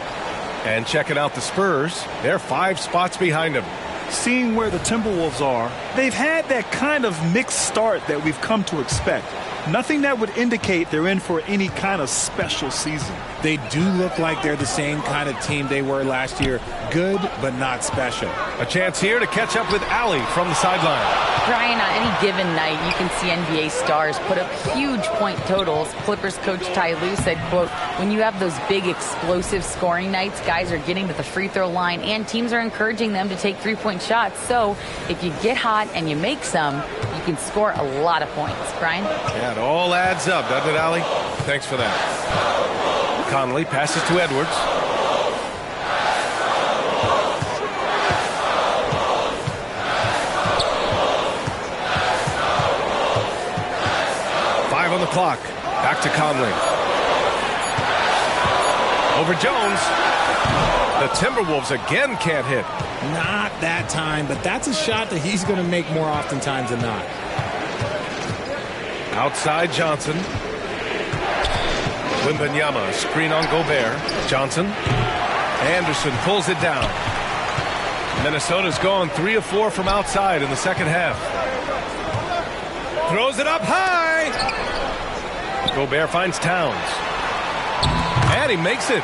And checking out the Spurs, they're 5 spots behind them. Seeing where the Timberwolves are, they've had that kind of mixed start that we've come to expect. Nothing that would indicate they're in for any kind of special season. They do look like they're the same kind of team they were last year. Good, but not special. A chance here to catch up with Allie from the sideline. Brian, on any given night, you can see NBA stars put up huge point totals. Clippers coach Ty Lue said, quote, when you have those big explosive scoring nights, guys are getting to the free throw line and teams are encouraging them to take 3-point shots. So if you get hot and you make some, you can score a lot of points. Brian? Yeah, it all adds up, doesn't it, Allie? Thanks for that. Conley passes to Edwards. On the clock. Back to Conley. Over Jones. The Timberwolves again can't hit. Not that time, but that's a shot that he's going to make more oftentimes than not. Outside Johnson. Wembanyama, screen on Gobert. Johnson. Anderson pulls it down. Minnesota's gone 3 of 4 from outside in the second half. Throws it up high. Gobert finds Towns. And he makes it.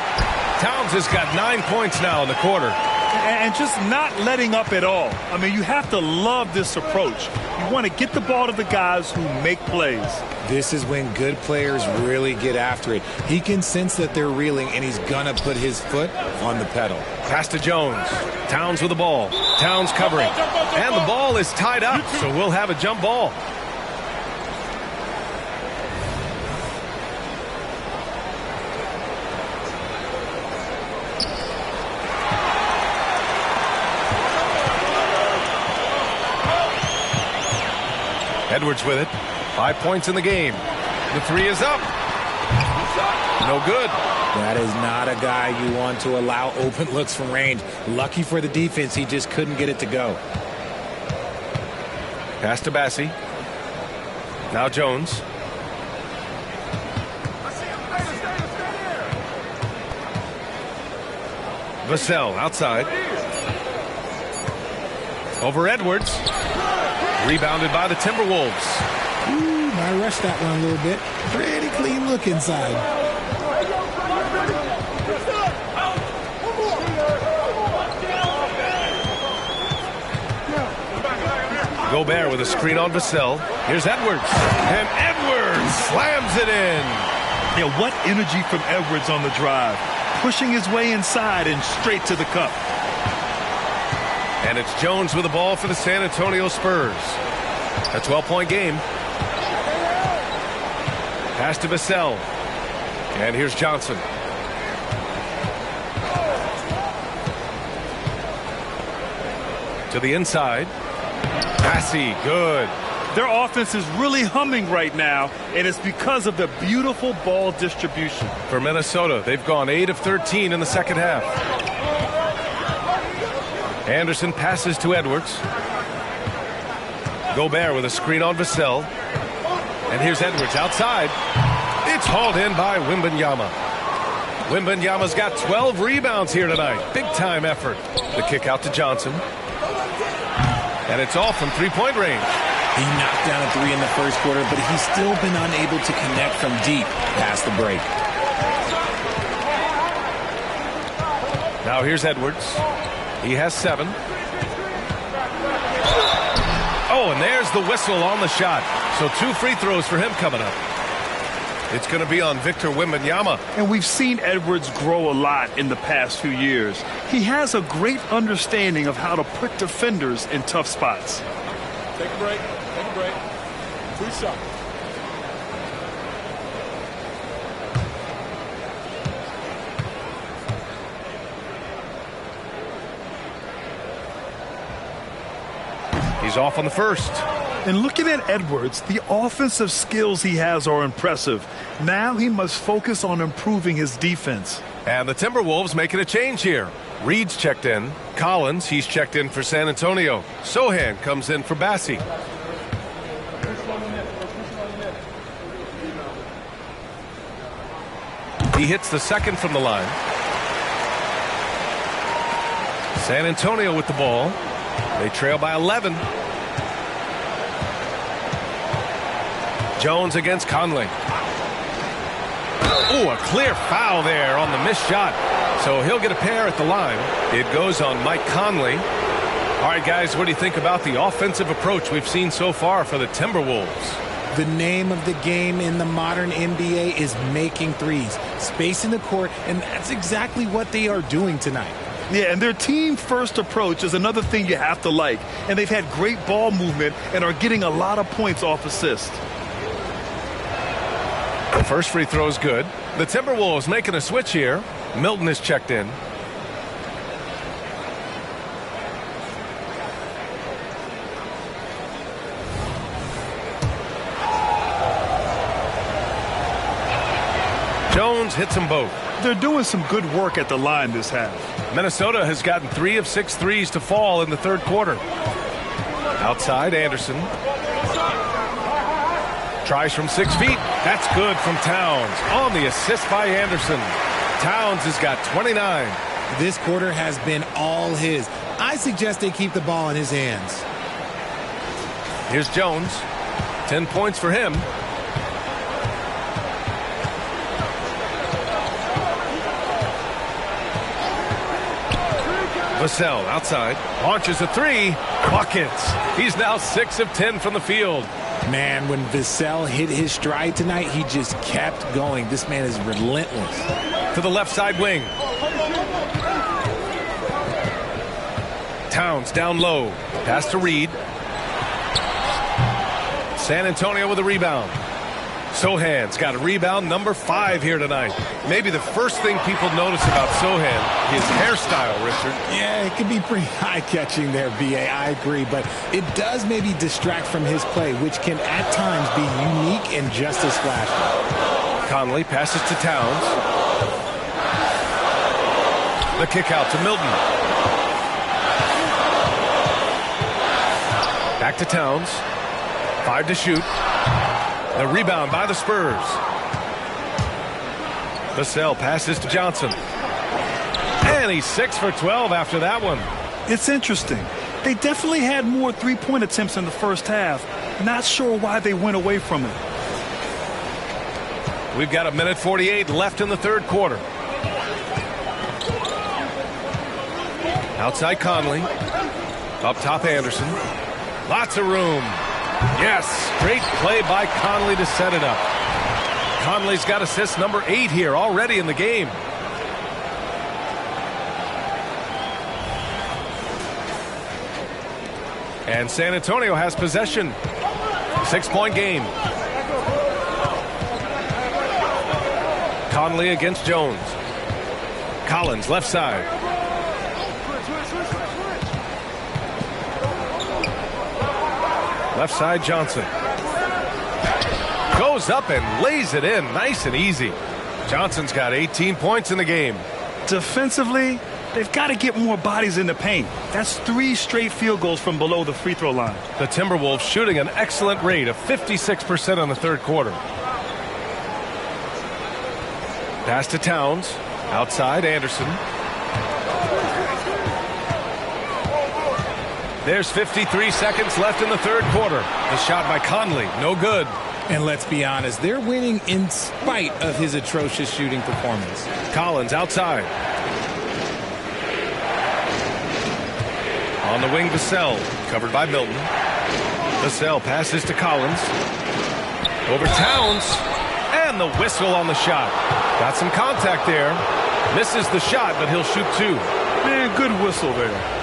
Towns has got 9 points now in the quarter. And just not letting up at all. I mean, you have to love this approach. You want to get the ball to the guys who make plays. This is when good players really get after it. He can sense that they're reeling, and he's going to put his foot on the pedal. Pass to Jones. Towns with the ball. Towns covering. And the ball is tied up, so we'll have a jump ball. Edwards with it. 5 points in the game. The three is up. No good. That is not a guy you want to allow open looks from range. Lucky for the defense, he just couldn't get it to go. Pass to Bassie. Now Jones. Vassell outside. Over Edwards. Rebounded by the Timberwolves. Ooh, I rushed that one a little bit. Pretty clean look inside. Gobert with a screen on Vassell. Here's Edwards. And Edwards slams it in. Yeah, what energy from Edwards on the drive. Pushing his way inside and straight to the cup. And it's Jones with the ball for the San Antonio Spurs. A 12-point game. Pass to Vassell. And here's Johnson. To the inside. Bassie, good. Their offense is really humming right now, and it's because of the beautiful ball distribution. For Minnesota, they've gone 8 of 13 in the second half. Anderson passes to Edwards. Gobert with a screen on Vassell. And here's Edwards outside. It's hauled in by Wembanyama. Wembanyama's got 12 rebounds here tonight. Big-time effort. The kick out to Johnson. And it's all from three-point range. He knocked down a three in the first quarter, but he's still been unable to connect from deep past the break. Now here's Edwards. He has 7. Oh, and there's the whistle on the shot. So 2 free throws for him coming up. It's going to be on Victor Wembanyama. And we've seen Edwards grow a lot in the past few years. He has a great understanding of how to put defenders in tough spots. Take a break. Take a break. 2 shots. He's off on the first. And looking at Edwards, the offensive skills he has are impressive. Now he must focus on improving his defense. And the Timberwolves making a change here. Reed's checked in. Collins, he's checked in for San Antonio. Sohan comes in for Bassie. He hits the second from the line. San Antonio with the ball. They trail by 11. Jones against Conley. Ooh, a clear foul there on the missed shot. So he'll get a pair at the line. It goes on Mike Conley. All right, guys, what do you think about the offensive approach we've seen so far for the Timberwolves? The name of the game in the modern NBA is making threes, spacing the court, and that's exactly what they are doing tonight. Yeah, and their team-first approach is another thing you have to like. And they've had great ball movement and are getting a lot of points off assist. The first free throw is good. The Timberwolves making a switch here. Milton is checked in. Jones hits them both. They're doing some good work at the line this half. Minnesota has gotten 3 of 6 threes to fall in the third quarter. Outside, Anderson. Tries from 6 feet. That's good from Towns. On the assist by Anderson. Towns has got 29. This quarter has been all his. I suggest they keep the ball in his hands. Here's Jones. 10 points for him. Vassell outside. Launches a 3. Buckets. He's now 6 of 10 from the field. Man, when Vassell hit his stride tonight, he just kept going. This man is relentless. To the left side wing. Towns down low. Pass to Reed. San Antonio with a rebound. Sohan's got a rebound number 5 here tonight. Maybe the first thing people notice about Sohan, his hairstyle, Richard. Yeah, it can be pretty eye-catching there, B.A. I agree, but it does maybe distract from his play, which can at times be unique and just as flashy. Conley passes to Towns. The kick out to Milton. Back to Towns. 5 to shoot. The rebound by the Spurs. Vassell passes to Johnson. And he's 6 for 12 after that one. It's interesting. They definitely had more three-point attempts in the first half. Not sure why they went away from it. We've got 1:48 left in the third quarter. Outside Conley. Up top Anderson. Lots of room. Yes, great play by Conley to set it up. Conley's got assist number 8 here already in the game. And San Antonio has possession. 6-point game. Conley against Jones. Collins left side. Left side Johnson. Goes up and lays it in nice and easy. Johnson's got 18 points in the game. Defensively, they've got to get more bodies in the paint. That's 3 straight field goals from below the free throw line. The Timberwolves shooting an excellent rate of 56% in the third quarter. Pass to Towns. Outside Anderson. There's 53 seconds left in the third quarter. The shot by Conley, no good. And let's be honest, they're winning in spite of his atrocious shooting performance. Collins outside. On the wing, Vassell, covered by Milton. Vassell passes to Collins. Over Towns. And the whistle on the shot. Got some contact there. Misses the shot, but he'll shoot 2. Man, good whistle there.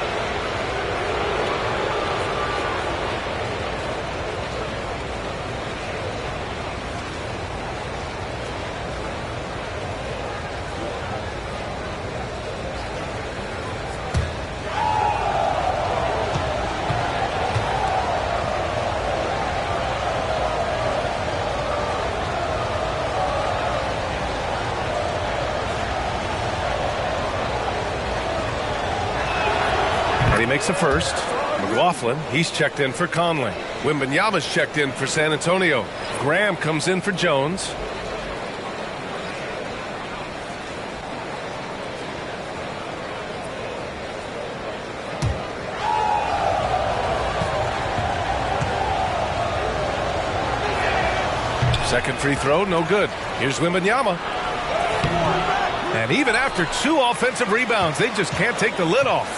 He makes a first. McLaughlin, he's checked in for Conley. Wembanyama's checked in for San Antonio. Graham comes in for Jones. Second free throw, no good. Here's Wembanyama. And even after 2 offensive rebounds, they just can't take the lid off.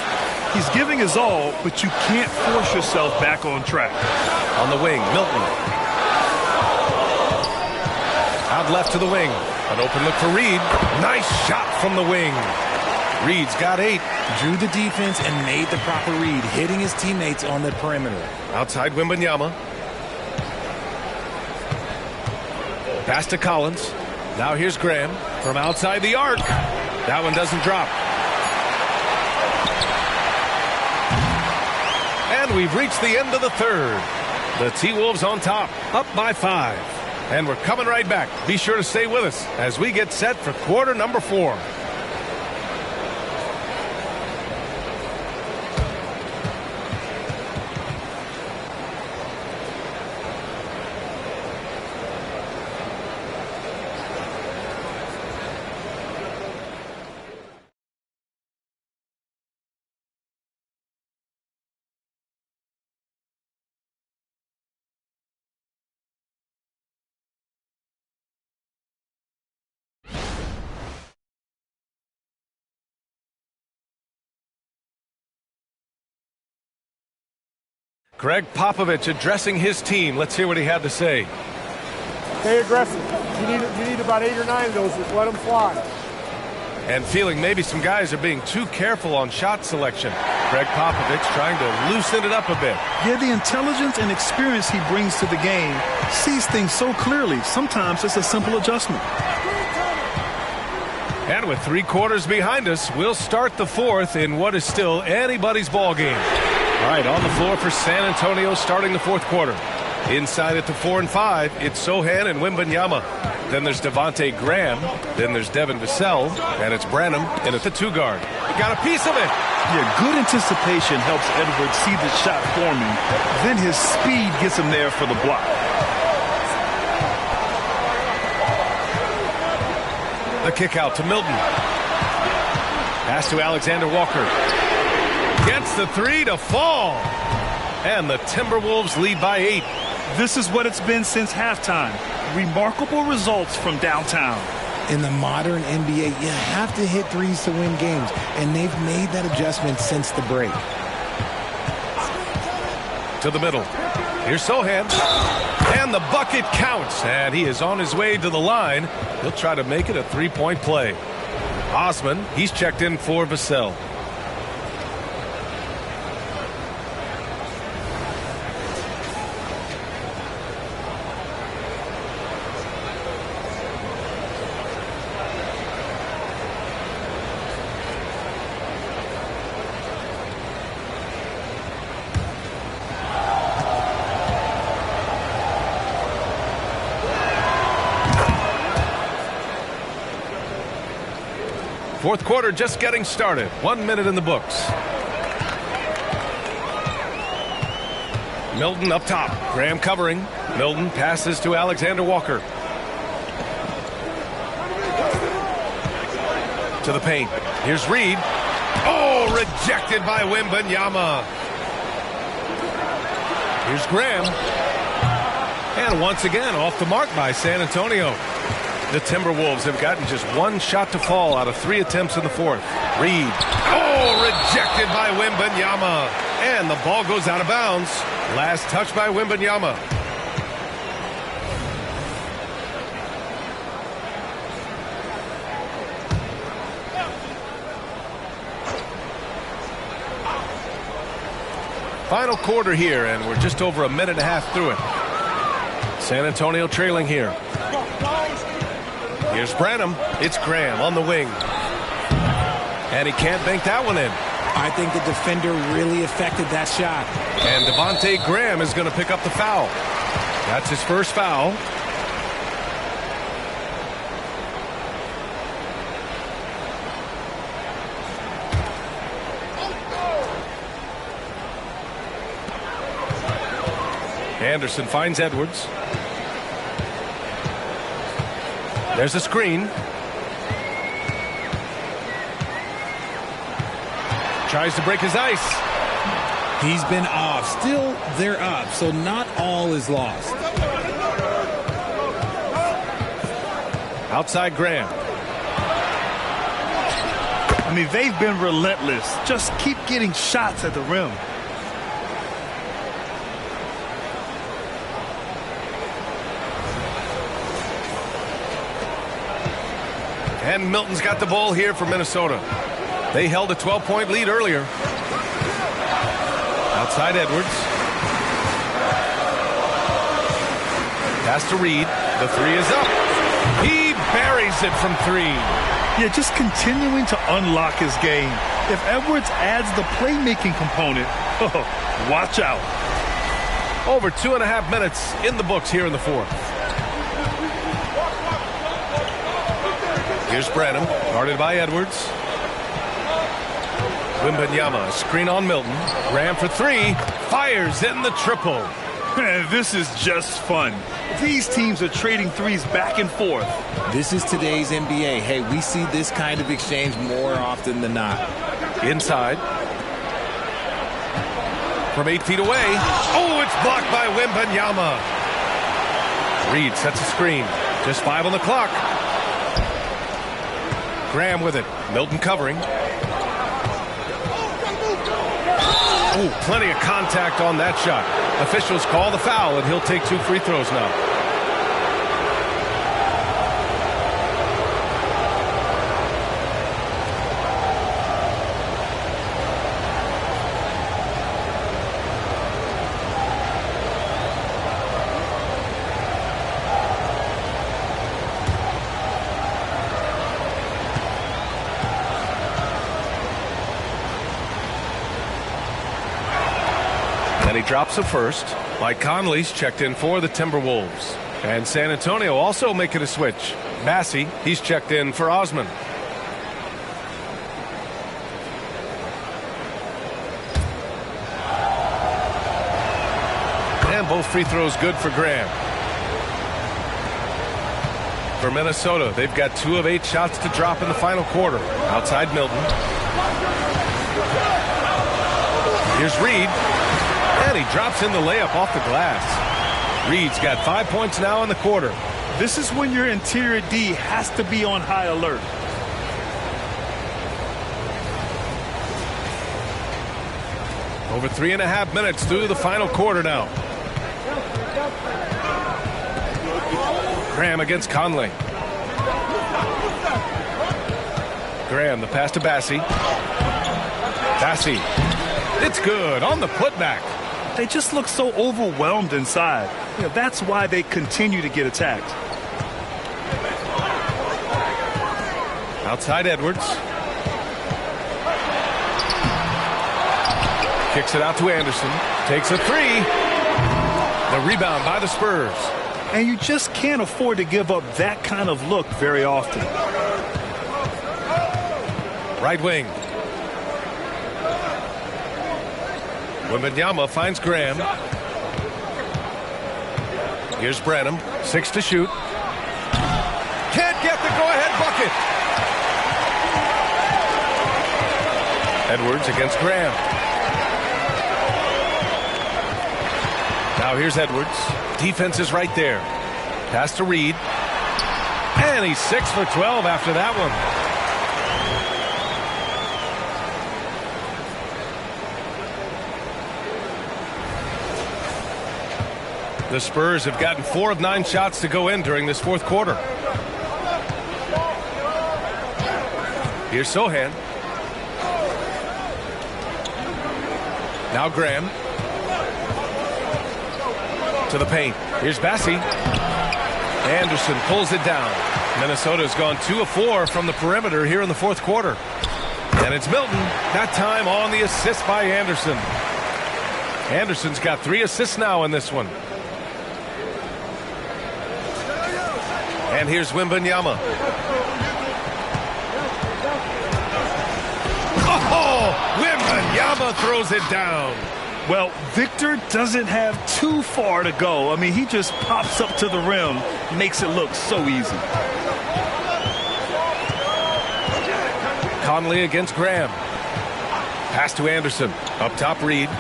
He's giving his all, but you can't force yourself back on track. On the wing, Milton. Out left to the wing. An open look for Reed. Nice shot from the wing. Reed's got 8. Drew the defense and made the proper read, hitting his teammates on the perimeter. Outside Wembanyama. Pass to Collins. Now here's Graham from outside the arc. That one doesn't drop. And we've reached the end of the third. The T-Wolves on top, up by 5. And we're coming right back. Be sure to stay with us as we get set for quarter number 4. Greg Popovich addressing his team. Let's hear what he had to say. Stay aggressive. You need about 8 or 9 of those. Just let them fly. And feeling maybe some guys are being too careful on shot selection. Greg Popovich trying to loosen it up a bit. Yeah, the intelligence and experience he brings to the game sees things so clearly. Sometimes it's a simple adjustment. And with 3 quarters behind us, we'll start the 4th in what is still anybody's ball game. All right, on the floor for San Antonio starting the 4th quarter. Inside at the 4 and 5, it's Sohan and Wembanyama. Then there's Devontae Graham. Then there's Devin Vassell. And it's Branham in at the 2 guard. He got a piece of it. Yeah, good anticipation helps Edwards see the shot forming. Then his speed gets him there for the block. The kick out to Milton. Pass to Alexander Walker. Gets the 3 to fall. And the Timberwolves lead by 8. This is what it's been since halftime. Remarkable results from downtown. In the modern NBA, you have to hit threes to win games, and they've made that adjustment since the break. To the middle. Here's Sohan. And the bucket counts. And he is on his way to the line. He'll try to make it a 3-point play. Osman, he's checked in for Vassell. Fourth quarter just getting started. 1 minute in the books. Milton up top. Graham covering. Milton passes to Alexander Walker. To the paint. Here's Reed. Oh, rejected by Wembanyama. Here's Graham. And once again off the mark by San Antonio. The Timberwolves have gotten just 1 shot to fall out of 3 attempts in the 4th. Reed. Oh, rejected by Wembanyama. And the ball goes out of bounds. Last touch by Wembanyama. Final quarter here, and we're just over a minute and a half through it. San Antonio trailing here. Here's Branham. It's Graham on the wing. And he can't bank that one in. I think the defender really affected that shot. And Devontae Graham is going to pick up the foul. That's his first foul. Anderson finds Edwards. There's a screen. Tries to break his ice. He's been off. Still, they're up, so not all is lost. Outside Graham. I mean, they've been relentless. Just keep getting shots at the rim. And Milton's got the ball here for Minnesota. They held a 12-point lead earlier. Outside Edwards. Pass to Reed. The 3 is up. He buries it from 3. Yeah, just continuing to unlock his game. If Edwards adds the playmaking component, watch out. Over 2.5 minutes in the books here in the 4th. Here's Branham, guarded by Edwards. Wembanyama, screen on Milton. Graham for 3, fires in the triple. This is just fun. These teams are trading threes back and forth. This is today's NBA. Hey, we see this kind of exchange more often than not. Inside. From 8 feet away. Oh, it's blocked by Wembanyama. Reed sets a screen. Just 5 on the clock. Graham with it. Milton covering. Oh, plenty of contact on that shot. Officials call the foul, and he'll take 2 free throws now. And he drops a first. Mike Conley's checked in for the Timberwolves. And San Antonio also making a switch. Massey, he's checked in for Osman. And both free throws good for Graham. For Minnesota, they've got 2 of 8 shots to drop in the final quarter. Outside Milton. Here's Reed. And he drops in the layup off the glass. Reed's got 5 points now in the quarter. This is when your interior D has to be on high alert. Over 3.5 minutes through the final quarter now. Graham against Conley. Graham, the pass to Bassey. Bassey. It's good on the putback. They just look so overwhelmed inside. You know, that's why they continue to get attacked. Outside Edwards. Kicks it out to Anderson. Takes a 3. The rebound by the Spurs. And you just can't afford to give up that kind of look very often. Right wing. Wembanyama finds Graham. Here's Branham. 6 to shoot. Can't get the go-ahead bucket. Edwards against Graham. Now here's Edwards. Defense is right there. Pass to Reed. And he's 6 for 12 after that one. The Spurs have gotten 4 of 9 shots to go in during this fourth quarter. Here's Sohan. Now Graham. To the paint. Here's Bassey. Anderson pulls it down. Minnesota's gone 2 of 4 from the perimeter here in the fourth quarter. And it's Milton. That time on the assist by Anderson. Anderson's got 3 assists now in this one. And here's Wembanyama. Oh, Wembanyama throws it down. Well, Victor doesn't have too far to go. I mean, he just pops up to the rim, makes it look so easy. Conley against Graham. Pass to Anderson. Up top, Reed.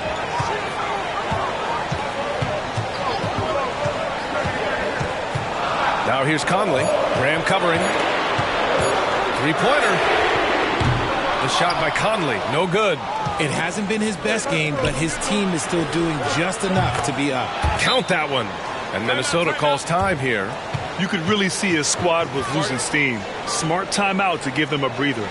Now here's Conley. Graham covering. Three-pointer. The shot by Conley. No good. It hasn't been his best game, but his team is still doing just enough to be up. Count that one. And Minnesota calls time here. You could really see his squad was losing steam. Smart timeout to give them a breather.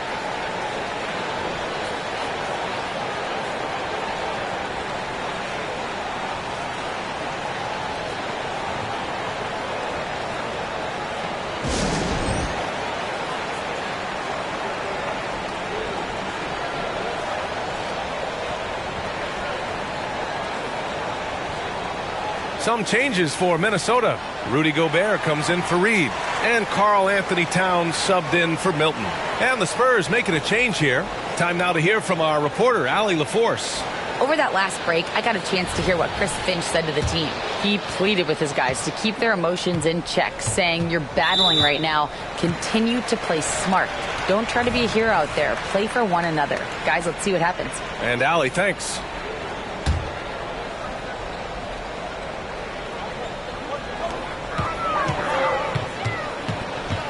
Some changes for Minnesota. Rudy Gobert comes in for Reed. And Karl Anthony Towns subbed in for Milton. And the Spurs making a change here. Time now to hear from our reporter, Allie LaForce. Over that last break, I got a chance to hear what Chris Finch said to the team. He pleaded with his guys to keep their emotions in check, saying, "You're battling right now. Continue to play smart. Don't try to be a hero out there. Play for one another." Guys, let's see what happens. And Allie, thanks.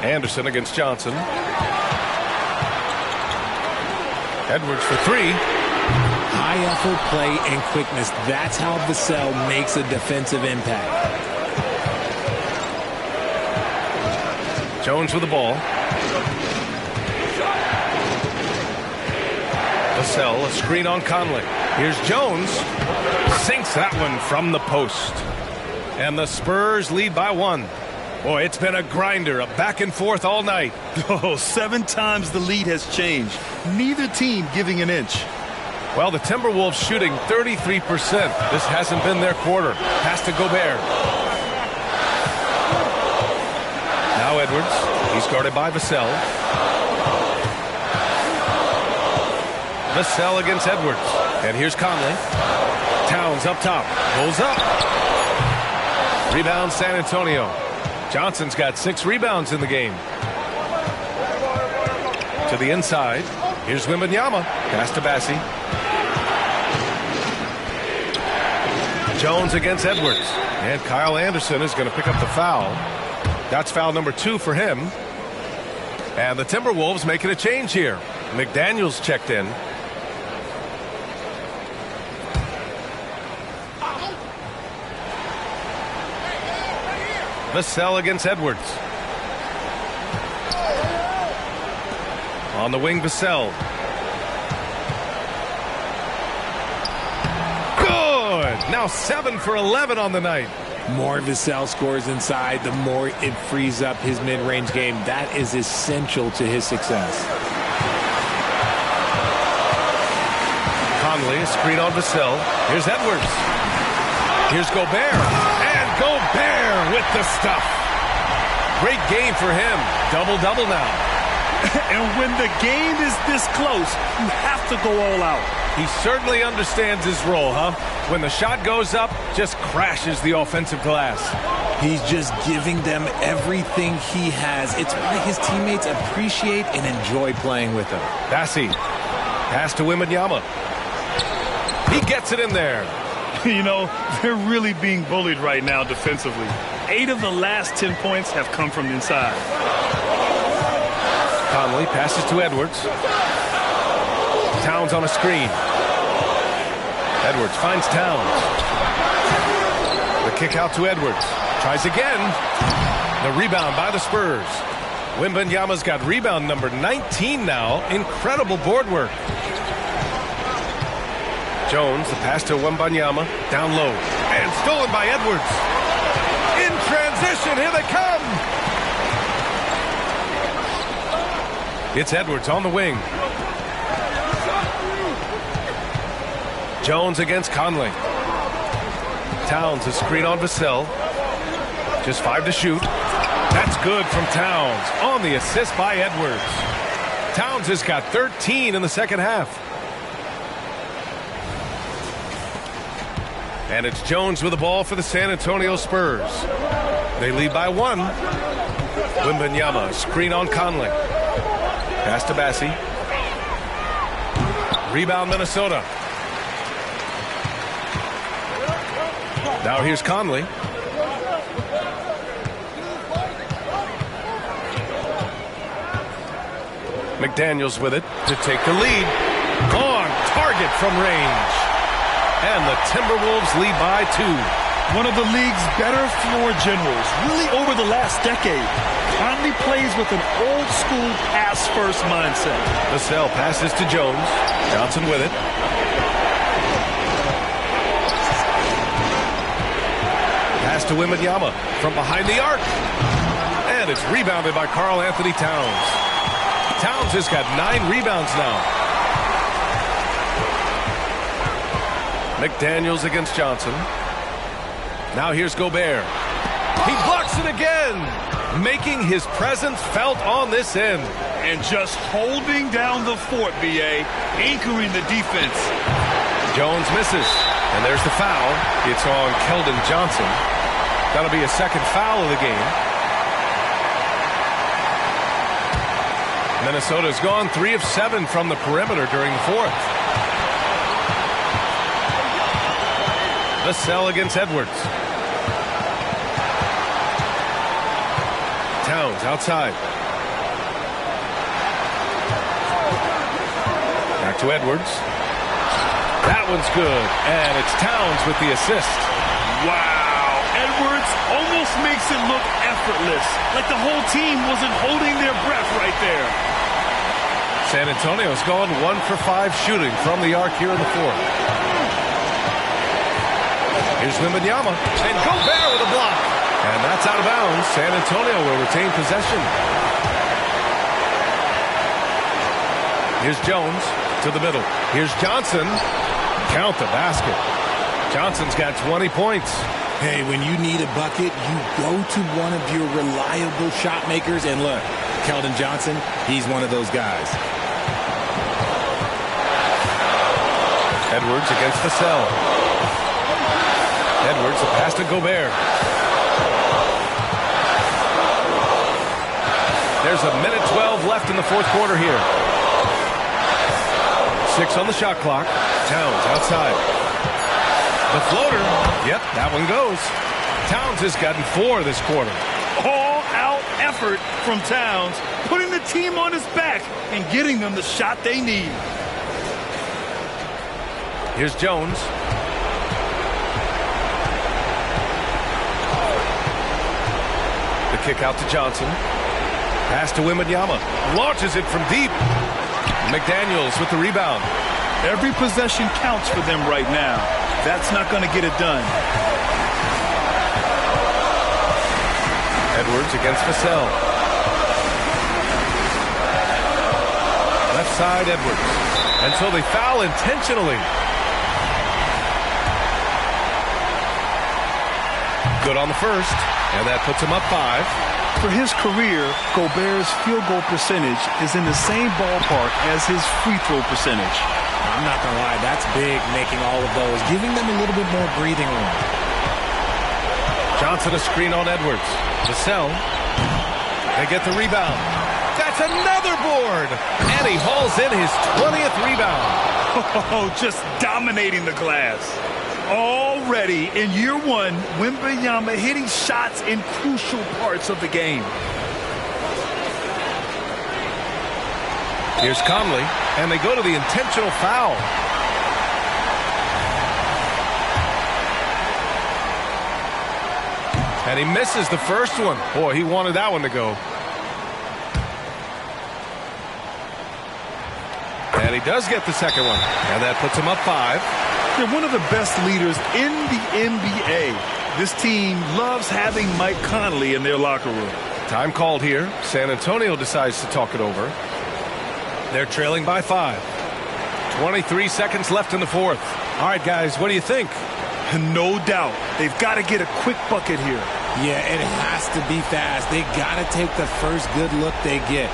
Anderson against Johnson. Edwards for 3. High effort play and quickness. That's how Vassell makes a defensive impact. Jones with the ball. Vassell, a screen on Conley. Here's Jones. Sinks that one from the post. And the Spurs lead by 1. Boy, it's been a grinder, a back and forth all night. Oh, 7 times the lead has changed. Neither team giving an inch. Well, the Timberwolves shooting 33%. This hasn't been their quarter. Pass to Gobert. Now Edwards. He's guarded by Vassell. Vassell against Edwards. And here's Conley. Towns up top. Pulls up. Rebound San Antonio. Johnson's got 6 rebounds in the game. To the inside. Here's Wembanyama. Pass to Bassi. Jones against Edwards. And Kyle Anderson is going to pick up the foul. That's foul number 2 for him. And the Timberwolves making a change here. McDaniels checked in. Vassell against Edwards. On the wing, Vassell. Good! Now 7 for 11 on the night. More Vassell scores inside, the more it frees up his mid-range game. That is essential to his success. Conley, a screen on Vassell. Here's Edwards. Here's Gobert. And Gobert with the stuff. Great game for him. Double-double now. And when the game is this close, you have to go all out. He certainly understands his role, huh? When the shot goes up, just crashes the offensive glass. He's just giving them everything he has. It's why his teammates appreciate and enjoy playing with him. Bassi. Pass to Wembanyama. He gets it in there. You know, they're really being bullied right now defensively. 8 of the last 10 points have come from inside. Conley passes to Edwards. Towns on a screen. Edwards finds Towns. The kick out to Edwards. Tries again. The rebound by the Spurs. Wembanyama's got rebound number 19 now. Incredible board work. Jones, the pass to Wembanyama. Down low. And stolen by Edwards. In transition, here they come. It's Edwards on the wing. Jones against Conley. Towns, a screen on Vassell. Just 5 to shoot. That's good from Towns. On the assist by Edwards. Towns has got 13 in the second half. And it's Jones with the ball for the San Antonio Spurs. They lead by 1. Wembanyama, screen on Conley. Pass to Bassi. Rebound Minnesota. Now here's Conley. McDaniels with it to take the lead. On target from range. And the Timberwolves lead by 2. One of the league's better floor generals, really over the last decade. Conley plays with an old-school pass-first mindset. Vassell passes to Jones. Johnson with it. Pass to Wembanyama from behind the arc. And it's rebounded by Karl Anthony Towns. Towns has got 9 rebounds now. McDaniels against Johnson. Now here's Gobert. He blocks it again, making his presence felt on this end. And just holding down the fort, B.A., anchoring the defense. Jones misses, and there's the foul. It's on Keldon Johnson. That'll be a second foul of the game. Minnesota's gone 3 of 7 from the perimeter during the fourth. Vassell against Edwards. Towns outside. Back to Edwards. That one's good. And it's Towns with the assist. Wow. Edwards almost makes it look effortless. Like the whole team wasn't holding their breath right there. San Antonio's going 1 for 5 shooting from the arc here in the fourth. Here's Wembanyama. And Gobert with a block. And that's out of bounds. San Antonio will retain possession. Here's Jones. To the middle. Here's Johnson. Count the basket. Johnson's got 20 points. Hey, when you need a bucket, you go to one of your reliable shot makers. And look, Keldon Johnson, he's one of those guys. Edwards against Vassell. Edwards, a pass to Gobert. There's a minute 12 left in the fourth quarter here. 6 on the shot clock. Towns outside. The floater. Yep, that one goes. Towns has gotten 4 this quarter. All-out effort from Towns, putting the team on his back and getting them the shot they need. Here's Jones. The kick out to Johnson. Pass to Wembanyama. Launches it from deep. McDaniels with the rebound. Every possession counts for them right now. That's not going to get it done. Edwards against Vassell. Left side, Edwards. And so they foul intentionally. Good on the first, and that puts him up 5. For his career, Gobert's field goal percentage is in the same ballpark as his free throw percentage. I'm not going to lie, that's big, making all of those, giving them a little bit more breathing room. Johnson a screen on Edwards. Vassell. They get the rebound. That's another board! And he hauls in his 20th rebound. Oh, just dominating the glass. Already in year 1, Wembanyama hitting shots in crucial parts of the game. Here's Conley, and they go to the intentional foul. And he misses the first one. Boy, he wanted that one to go. And he does get the second one, and that puts him up 5. They're one of the best leaders in the NBA. This team loves having Mike Conley in their locker room. Time called here. San Antonio decides to talk it over. They're trailing by 5. 23 seconds left in the fourth. All right, guys, what do you think? No doubt. They've got to get a quick bucket here. Yeah, it has to be fast. They got to take the first good look they get.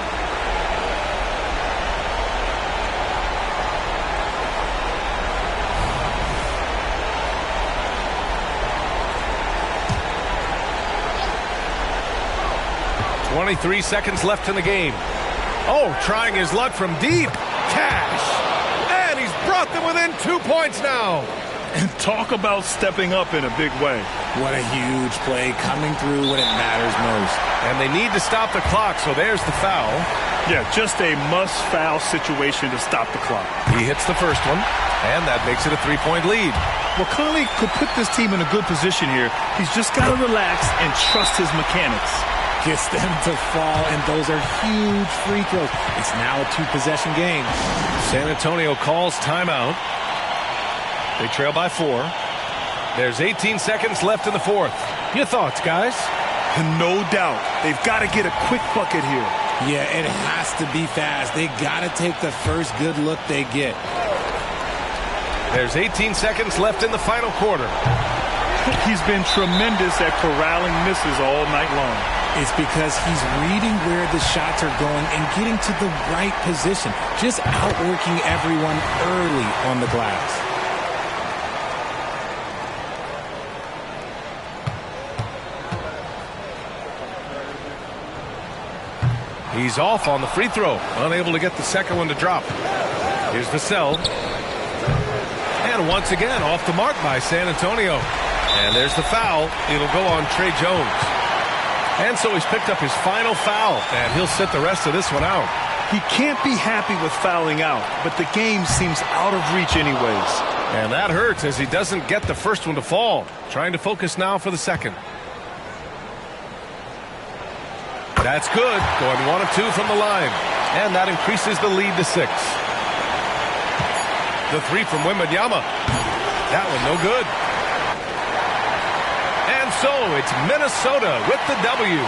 .23 seconds left in the game. Oh, trying his luck from deep. Cash. And he's brought them within 2 points now. And talk about stepping up in a big way. What a huge play, coming through when it matters most. And they need to stop the clock, so there's the foul. Yeah, just a must-foul situation to stop the clock. He hits the first one, and that makes it a 3-point lead. Well, Conley could put this team in a good position here. He's just got to relax and trust his mechanics. Gets them to fall, and those are huge free throws. It's now a 2-possession game. San Antonio calls timeout. They trail by 4. There's 18 seconds left in the fourth. Your thoughts, guys? No doubt. They've got to get a quick bucket here. Yeah, it has to be fast. They got to take the first good look they get. There's 18 seconds left in the final quarter. He's been tremendous at corralling misses all night long. It's because he's reading where the shots are going and getting to the right position. Just outworking everyone early on the glass. He's off on the free throw. Unable to get the second one to drop. Here's Vassell. And once again, off the mark by San Antonio. And there's the foul. It'll go on Trey Jones. And so he's picked up his final foul, and he'll sit the rest of this one out. He can't be happy with fouling out, but the game seems out of reach anyways. And that hurts as he doesn't get the first one to fall. Trying to focus now for the second. That's good. Going 1 of 2 from the line. And that increases the lead to 6. The 3 from Wembanyama. That one no good. And so it's Minnesota with the W.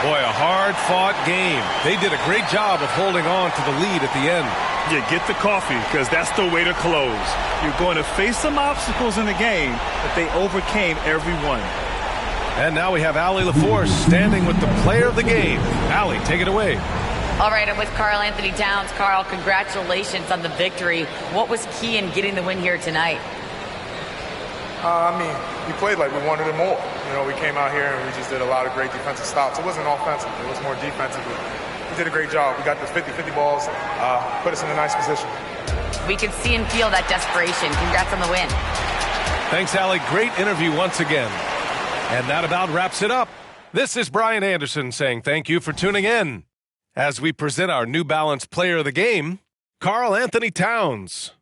Boy, a hard-fought game. They did a great job of holding on to the lead at the end. Yeah, get the coffee, because that's the way to close. You're going to face some obstacles in the game, but they overcame every one. And now we have Allie LaForce standing with the player of the game. Allie, take it away. All right, I'm with Karl Anthony Towns. Karl, congratulations on the victory. What was key in getting the win here tonight? We played like we wanted it more. We came out here and we just did a lot of great defensive stops. It wasn't offensive. It was more defensive. We did a great job. We got the 50-50 balls, put us in a nice position. We can see and feel that desperation. Congrats on the win. Thanks, Allie. Great interview once again. And that about wraps it up. This is Brian Anderson saying thank you for tuning in as we present our New Balance Player of the Game, Karl Anthony Towns.